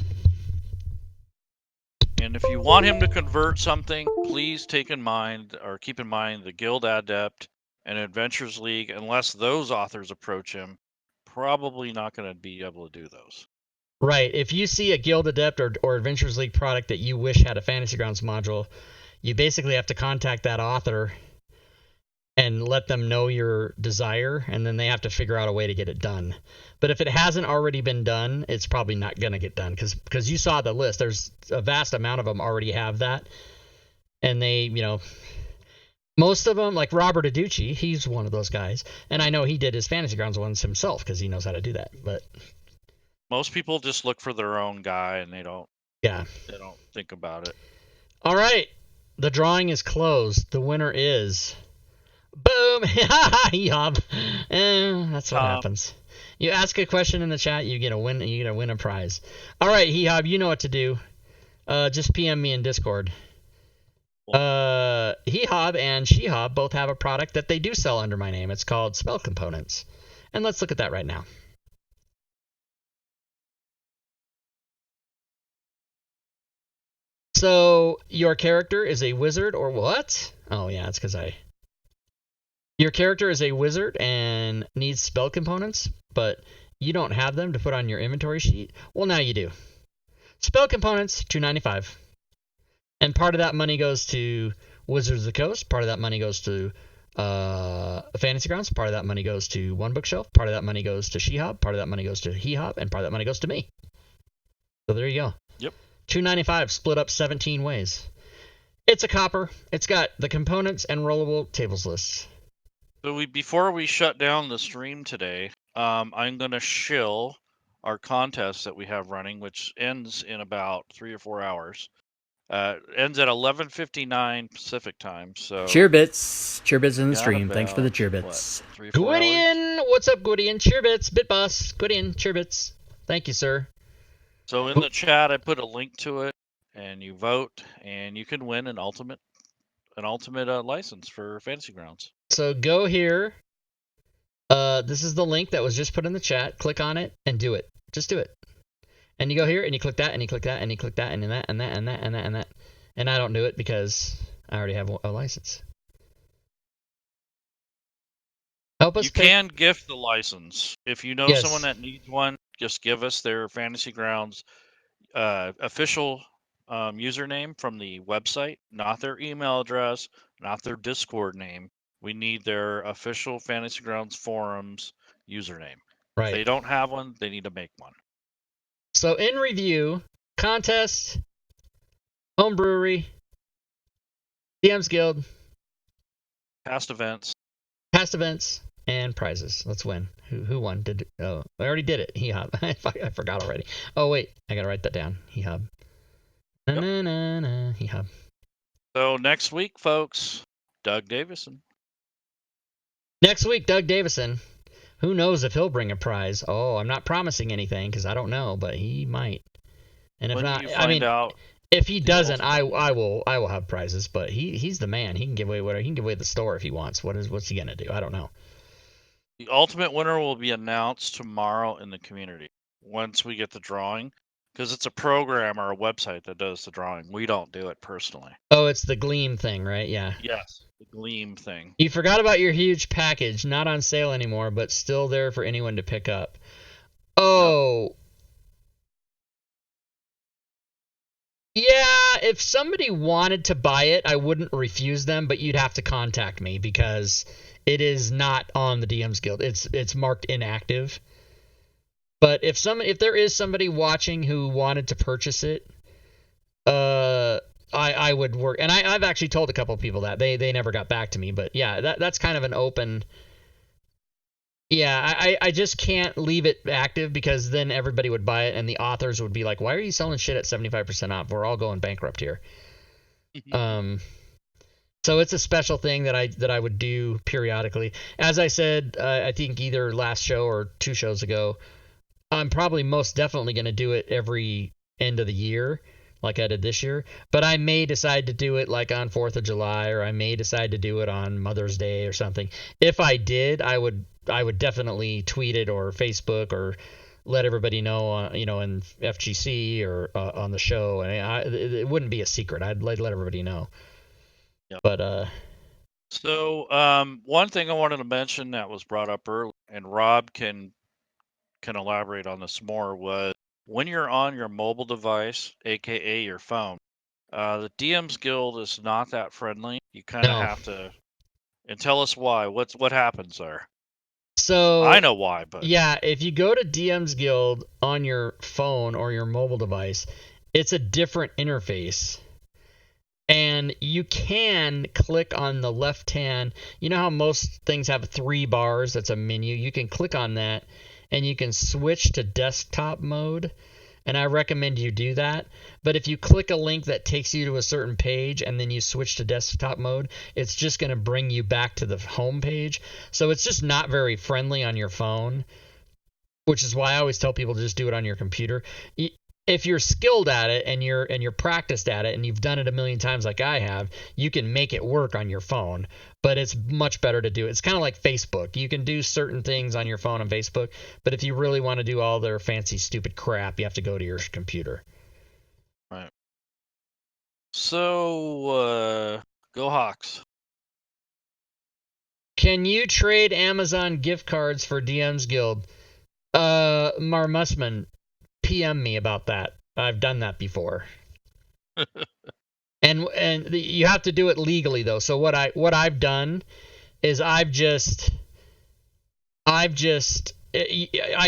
And if you want him to convert something, please keep in mind the Guild Adept and Adventures League, unless those authors approach him, probably not going to be able to do those. Right. If you see a Guild Adept or Adventures League product that you wish had a Fantasy Grounds module, you basically have to contact that author and let them know your desire, and then they have to figure out a way to get it done. But if it hasn't already been done, it's probably not going to get done, because you saw the list. There's a vast amount of them already have that. And they, most of them, like Robert Aducci, he's one of those guys. And I know he did his Fantasy Grounds ones himself because he knows how to do that. But most people just look for their own guy, and they don't think about it. All right. The drawing is closed. The winner is... Boom! Yob. That's what happens. You ask a question in the chat, you get a win. You get to win a prize. All right, Hehob, you know what to do. Just PM me in Discord. Hehob and Shehob both have a product that they do sell under my name. It's called Spell Components, and let's look at that right now. So your character is a wizard, or what? Oh yeah, it's because Your character is a wizard and needs spell components, but you don't have them to put on your inventory sheet. Well, now you do. Spell components, $2.95. And part of that money goes to Wizards of the Coast. Part of that money goes to Fantasy Grounds. Part of that money goes to One Bookshelf. Part of that money goes to Shehob. Part of that money goes to Hehob. And part of that money goes to me. So there you go. Yep. $2.95 split up 17 ways. It's a copper. It's got the components and rollable tables lists. So before we shut down the stream today, I'm going to shill our contest that we have running, which ends in about 3 or 4 hours. Ends at 11:59 Pacific time. So Cheerbits in the got stream. Thanks for the about, cheerbits. 3-4 hours? Gwydion, what's up, Gwydion? Cheerbits, Bitboss, Gwydion, cheerbits. Thank you, sir. So in the chat, I put a link to it, and you vote, and you can win an ultimate license for Fantasy Grounds. So go here. This is the link that was just put in the chat. Click on it and do it. Just do it. And you go here and you click that and you click that and you click that and that and that and that and that and that. And I don't do it because I already have a license. Help us. You can gift the license. If you know Yes. someone that needs one, just give us their Fantasy Grounds official username from the website, not their email address, not their Discord name. We need their official Fantasy Grounds forums username. Right. If they don't have one, they need to make one. So in review, contest, home brewery, DM's Guild, Past events, and prizes. Let's win. Who won? I already did it. Hee-hub. I forgot already. Oh wait, I gotta write that down. Hee-hub. Yep. Na-na-na-na. Hee-hub. So next week, folks, Doug Davison. Next week, Doug Davison. Who knows if he'll bring a prize? Oh, I'm not promising anything because I don't know, but he might. And if When not, do you find out? if he doesn't, I will have prizes. But he's the man. He can give away whatever. He can give away the store if he wants. What's he gonna do? I don't know. The ultimate winner will be announced tomorrow in the community once we get the drawing, because it's a program or a website that does the drawing. We don't do it personally. Oh, it's the Gleam thing, right? Yeah. Yes, the Gleam thing. You forgot about your huge package. Not on sale anymore, but still there for anyone to pick up. Oh. Yeah, if somebody wanted to buy it, I wouldn't refuse them, but you'd have to contact me because it is not on the DM's Guild. It's marked inactive. But if there is somebody watching who wanted to purchase it, I would work. And I've actually told a couple of people that they never got back to me. But yeah, that's kind of an open. Yeah, I just can't leave it active because then everybody would buy it and the authors would be like, "Why are you selling shit at 75% off? We're all going bankrupt here." So it's a special thing that I would do periodically. As I said, I think either last show or 2 shows ago, I'm probably most definitely going to do it every end of the year like I did this year. But I may decide to do it like on 4th of July, or I may decide to do it on Mother's Day or something. If I did, I would definitely tweet it or Facebook or let everybody know, in FGC or on the show. And it wouldn't be a secret. I'd let everybody know. Yep. But so one thing I wanted to mention that was brought up earlier, and Rob can elaborate on this more, was when you're on your mobile device, aka your phone, the DM's Guild is not that friendly. You kind of have to, and tell us why. What happens there? So I know why, but yeah, if you go to DM's Guild on your phone or your mobile device, it's a different interface. And you can click on the left hand. You know how most things have 3 bars? That's a menu. You can click on that and you can switch to desktop mode. And I recommend you do that. But if you click a link that takes you to a certain page and then you switch to desktop mode, it's just going to bring you back to the home page. So it's just not very friendly on your phone, which is why I always tell people to just do it on your computer. If you're skilled at it and you're practiced at it and you've done it a million times like I have, you can make it work on your phone. But it's much better to do it. It's kind of like Facebook. You can do certain things on your phone on Facebook, but if you really want to do all their fancy stupid crap, you have to go to your computer. Right. So go Hawks. Can you trade Amazon gift cards for DM's Guild? Marmusman, PM me about that. I've done that before. And you have to do it legally though. So what I've done is I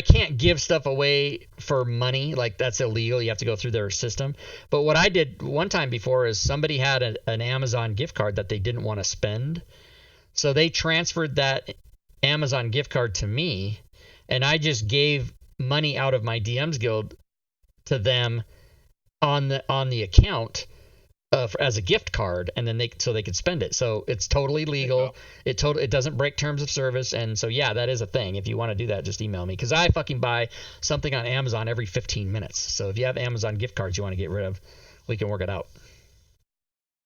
can't give stuff away for money. Like, that's illegal. You have to go through their system. But what I did one time before is somebody had an Amazon gift card that they didn't want to spend. So they transferred that Amazon gift card to me, and I just gave money out of my DM's Guild to them on the account. as a gift card, and then they could spend it. So it's totally legal. It doesn't break terms of service, and so yeah, that is a thing. If you want to do that, just email me, because I fucking buy something on Amazon every 15 minutes. So if you have Amazon gift cards you want to get rid of, we can work it out.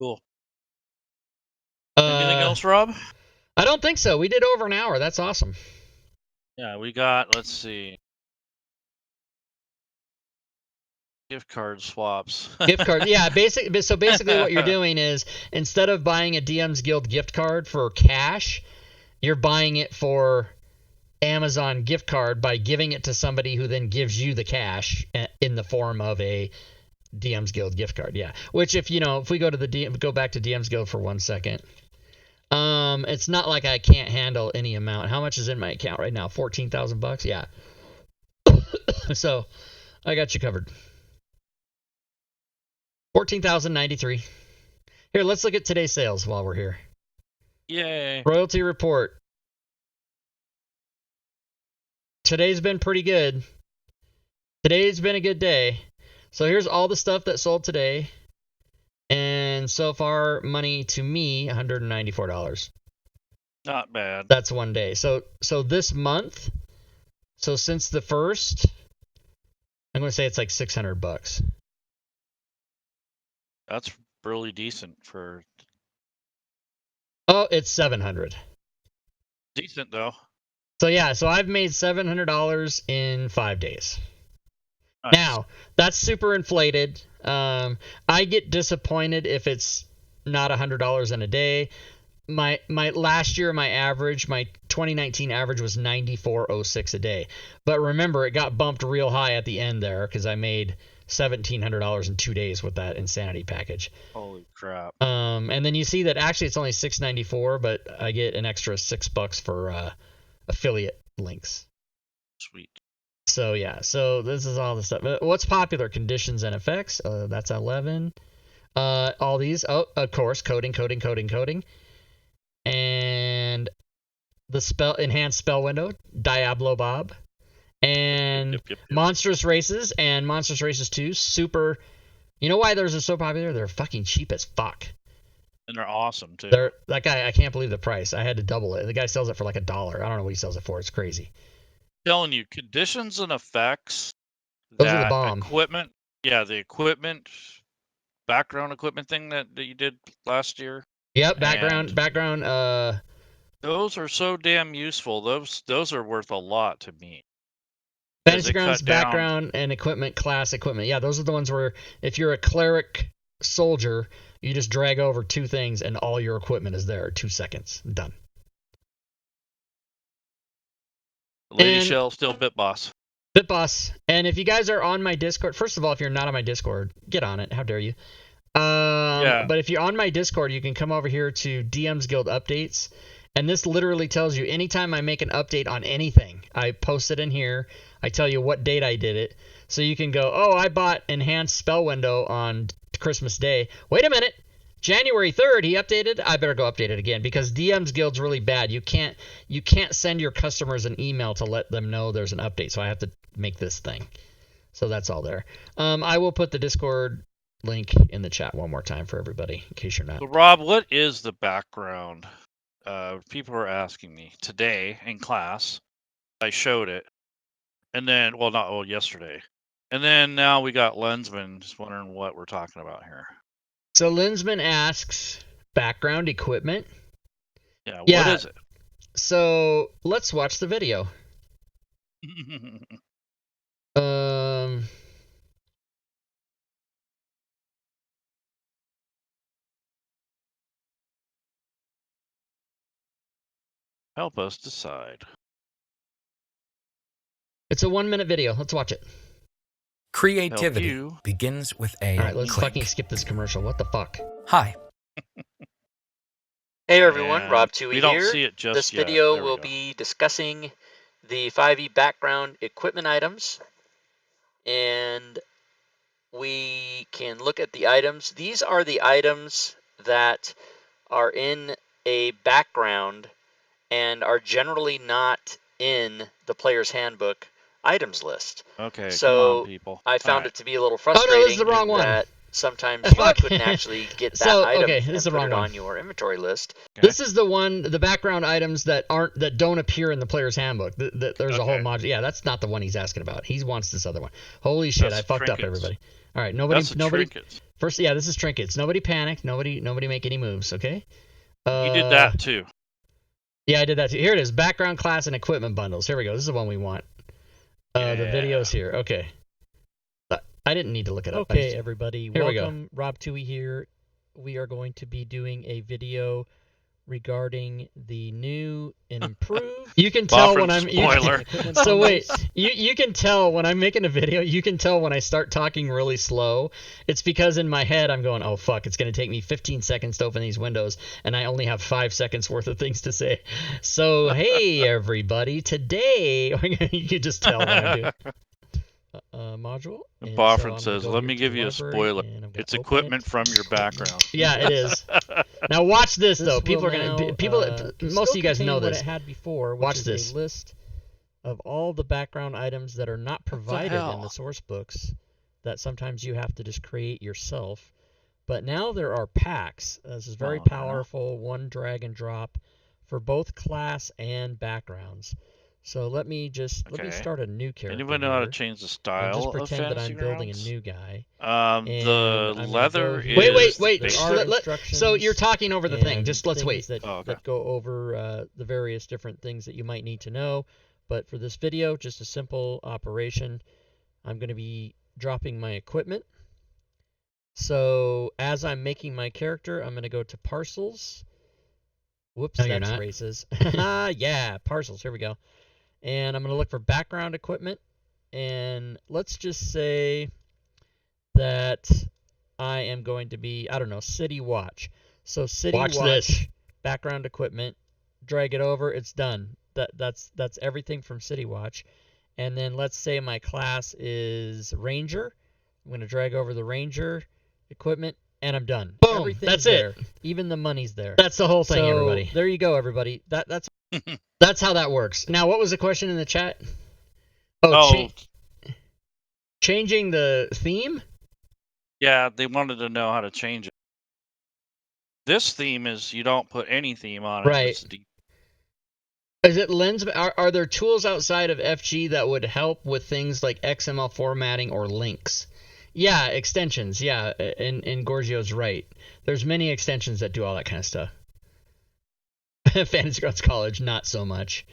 Cool. Anything else, Rob? I don't think so. We did over an hour. That's awesome. Yeah, we got, let's see, gift card swaps. Gift card, yeah. So basically, what you're doing is, instead of buying a DM's Guild gift card for cash, you're buying it for Amazon gift card by giving it to somebody who then gives you the cash in the form of a DM's Guild gift card. Yeah. Which, if we go back to DM's Guild for 1 second. It's not like I can't handle any amount. How much is in my account right now? $14,000. Yeah. So I got you covered. 14,093. Here, let's look at today's sales while we're here. Yay. Royalty report. Today's been pretty good. Today's been a good day. So here's all the stuff that sold today. And so far, money to me, $194. Not bad. That's one day. So this month, so since the 1st, I'm going to say it's like $600. That's really decent for... Oh, it's $700. Decent, though. So yeah, so I've made $700 in 5 days. Nice. Now, that's super inflated. I get disappointed if it's not $100 in a day. My last year, my 2019 average was $94.06 a day. But remember, it got bumped real high at the end there because I made $1,700 in 2 days with that Insanity package. Holy crap. And then you see that actually it's only $6.94, but I get an extra $6 for affiliate links. Sweet. So yeah, so this is all the stuff. What's popular? Conditions and effects. That's 11. All these. Oh, of course, coding. And the enhanced spell window, Diablo Bob. And Yep. Monstrous Races and Monstrous Races 2, super. You know why those are so popular? They're fucking cheap as fuck. And they're awesome, too. That guy, I can't believe the price. I had to double it. The guy sells it for like $1. I don't know what he sells it for. It's crazy. Telling you, conditions and effects. Those are the bomb. Equipment. Yeah, the equipment, background equipment thing that you did last year. Yep, background. Those are so damn useful. Those are worth a lot to me. Fantasy Grounds, background, and equipment, class equipment. Yeah, those are the ones where if you're a cleric soldier, you just drag over 2 things and all your equipment is there. 2 seconds. Done. Lady Shell, still BitBoss. BitBoss. And if you guys are on my Discord, first of all, if you're not on my Discord, get on it. How dare you? Yeah. But if you're on my Discord, you can come over here to DM's Guild Updates. And this literally tells you anytime I make an update on anything, I post it in here. I tell you what date I did it. So you can go, oh, I bought Enhanced Spell Window on Christmas Day. Wait a minute. January 3rd, he updated. I better go update it again because DM's Guild's really bad. You can't send your customers an email to let them know there's an update. So I have to make this thing. So that's all there. I will put the Discord link in the chat one more time for everybody in case you're not. So Rob, what is the background? People were asking me today in class. I showed it. And then, yesterday. And then now we got Lensman just wondering what we're talking about here. So Lensman asks, background equipment? Yeah, what is it? So let's watch the video. Help us decide. It's a 1-minute video. Let's watch it. Creativity begins with a All right, let's click. fucking skip this commercial. What the fuck? Hi. Hey everyone, Rob Tui we don't here. see it just this yet. video will be discussing the 5e background equipment items. And we can look at the items. These are the items that are in a background and are generally not in the player's handbook items list. Okay, so come on, people. I found it to be a little frustrating. Oh, no, this is the wrong one. That sometimes you Fuck. couldn't actually get that So, item okay, and this is the put wrong it one. on your inventory list. Okay. This is the background items that don't appear in the player's handbook. There's a whole Okay. module. Yeah, that's not the one he's asking about. He wants this other one. Holy shit, That's I fucked up, trinkets. everybody. All right, nobody. That's the trinkets. First, yeah, this is trinkets. Nobody panic. Nobody make any moves. Okay. You did that too. Yeah, I did that too. Here it is. Background class and equipment bundles. Here we go. This is the one we want. The Yeah. video's here. Okay. I didn't need to look it up. Okay, everybody. Here we go. Welcome. Rob Tui here. We are going to be doing a video regarding the new and improved. You can tell Buffer when I'm. spoiler. equipment So wait, bundles. you can tell when I'm making a video, you can tell when I start talking really slow. It's because in my head I'm going, oh fuck, it's going to take me 15 seconds to open these windows, and I only have 5 seconds worth of things to say. So hey everybody, today you can just tell what I'm doing. Module. And Boffin so I'm gonna says, go "Let here me to give the you a library, spoiler. and I'm gonna It's open equipment it. from your background." Yeah, it is. Now watch this This though. People will are gonna now, people. still Most of you guys contain know what this. it had before, which Watch is this. a list of all the background items that are not provided in hell? the source books that sometimes you have to just create yourself. But now there are packs. This is very Oh, no. powerful, one drag and drop for both class and backgrounds. So let me Okay. start a new character. Anyone know how to here, change the and style just of pretend that Fantasy I'm building a Grounds? new guy. The And I'm gonna leather go is. here. Wait. There basic. are So so you're instructions talking over the thing. and Just let's wait. things That, Oh, okay. that go over the various different things that you might need to know. But for this video, just a simple operation. I'm going to be dropping my equipment. So as I'm making my character, I'm going to go to parcels. Whoops, No, you're that's not. races. Yeah, parcels. Here we go. And I'm going to look for background equipment. And let's just say that I am going to be, I don't know, City Watch. So City Watch Watch, this. background equipment, drag it over, it's done. That's everything from City Watch. And then let's say my class is Ranger. I'm going to drag over the Ranger equipment, and I'm done. Boom, Everything's that's it. there. Even the money's there. That's the whole thing, so, everybody. There you go, everybody. That's That's how that works. Now, what was the question in the chat? Oh, Changing the theme? yeah, they wanted to know how to change it. This theme is you don't put any theme on it. Right. It's deep. Is it lens? Are there tools outside of FG that would help with things like XML formatting or links? Yeah, extensions. Yeah, and Gorgio's right. There's many extensions that do all that kind of stuff. Fantasy Grounds College, not so much.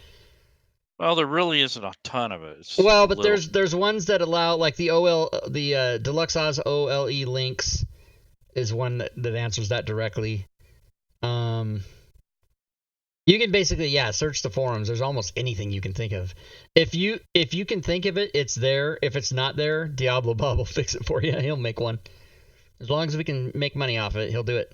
Well, there really isn't a ton of it. It's Well, but little. there's ones that allow, like the Deluxe Oz OLE links is one that answers that directly. You can basically, search the forums. There's almost anything you can think of. If you can think of it, it's there. If it's not there, Diablo Bob will fix it for you. He'll make one. As long as we can make money off of it, he'll do it.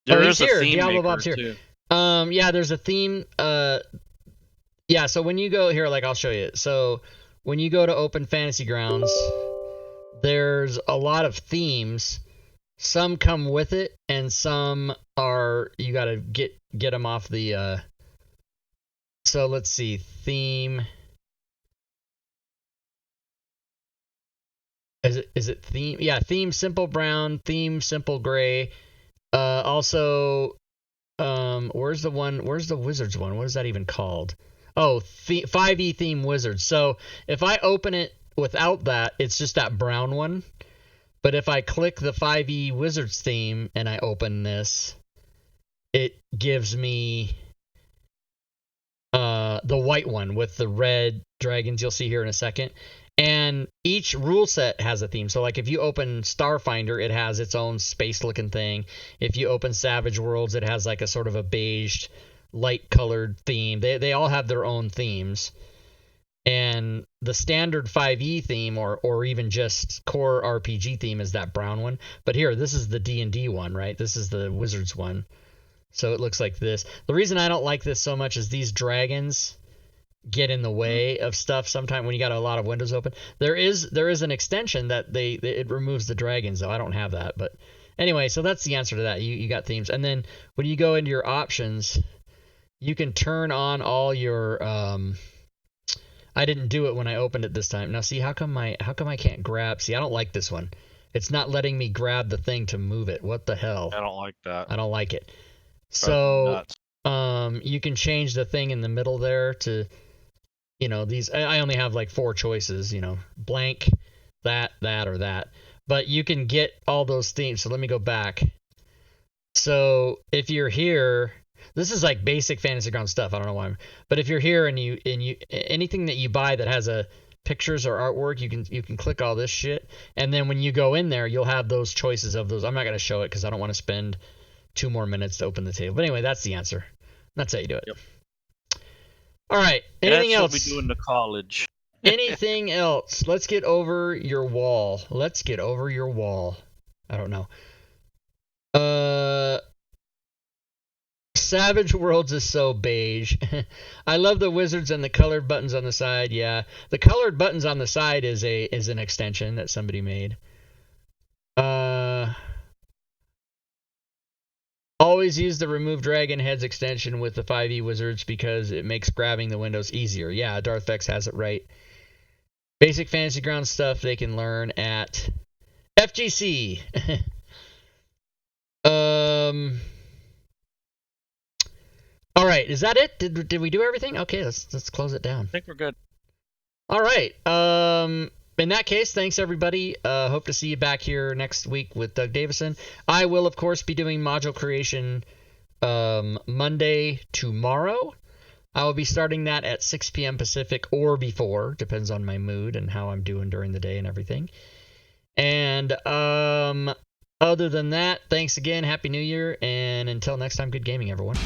There he's is a here. theme Diablo maker Bob's here. too. Yeah, there's a theme. So when you go here, like I'll show you. So when you go to Open Fantasy Grounds, there's a lot of themes. Some come with it, and some are you gotta get them off the. So let's see, theme. Is it theme? Yeah, theme simple brown, theme simple gray. Also, where's the Wizards one? What is that even called? Oh, 5e theme Wizards. So if I open it without that, it's just that brown one. But if I click the 5e Wizards theme and I open this, it gives me the white one with the red dragons you'll see here in a second. And each rule set has a theme. So like if you open Starfinder, it has its own space looking thing. If you open Savage Worlds, it has like a sort of a beige light colored theme. They all have their own themes. And the standard 5e theme or even just core RPG theme is that brown one. But here, this is the D&D one, right? This is the Wizards one. So it looks like this. The reason I don't like this so much is these dragons get in the way of stuff sometimes when you got a lot of windows open. There is an extension that it removes the dragons, though. I don't have that. But anyway, so that's the answer to that. You got themes. And then when you go into your options, you can turn on all your I didn't do it when I opened it this time. Now see, how come I can't grab? See, I don't like this one. It's not letting me grab the thing to move it. What the hell? I don't like that. I don't like it. Drives me So nuts. you can change the thing in the middle there to, these. I only have like 4 choices. Blank, that, or that. But you can get all those themes. So let me go back. So if you're here, this is like basic Fantasy Ground stuff. I don't know why. But if you're here and you anything that you buy that has a pictures or artwork, you can click all this shit, and then when you go in there, you'll have those choices of those. I'm not gonna show it because I don't want to spend 2 more minutes to open the table. But anyway, that's the answer. That's how you do it. Yep. All right. Anything That's else? what we do in the college. Anything else? Let's get over your wall. Let's get over your wall. I don't know. Savage Worlds is so beige. I love the wizards and the colored buttons on the side. Yeah, the colored buttons on the side is an extension that somebody made. Always use the remove dragon heads extension with the 5e wizards because it makes grabbing the windows easier. Yeah, Darth Vex has it right. Basic Fantasy Ground stuff they can learn at FGC. All right, is that it? Did we do everything? Okay, let's close it down. I think we're good. All right. In that case, thanks everybody. Hope to see you back here next week with Doug Davison. I will, of course, be doing module creation Monday tomorrow. I will be starting that at 6 p.m. Pacific or before, depends on my mood and how I'm doing during the day and everything. And other than that, thanks again. Happy New Year, and until next time, good gaming, everyone.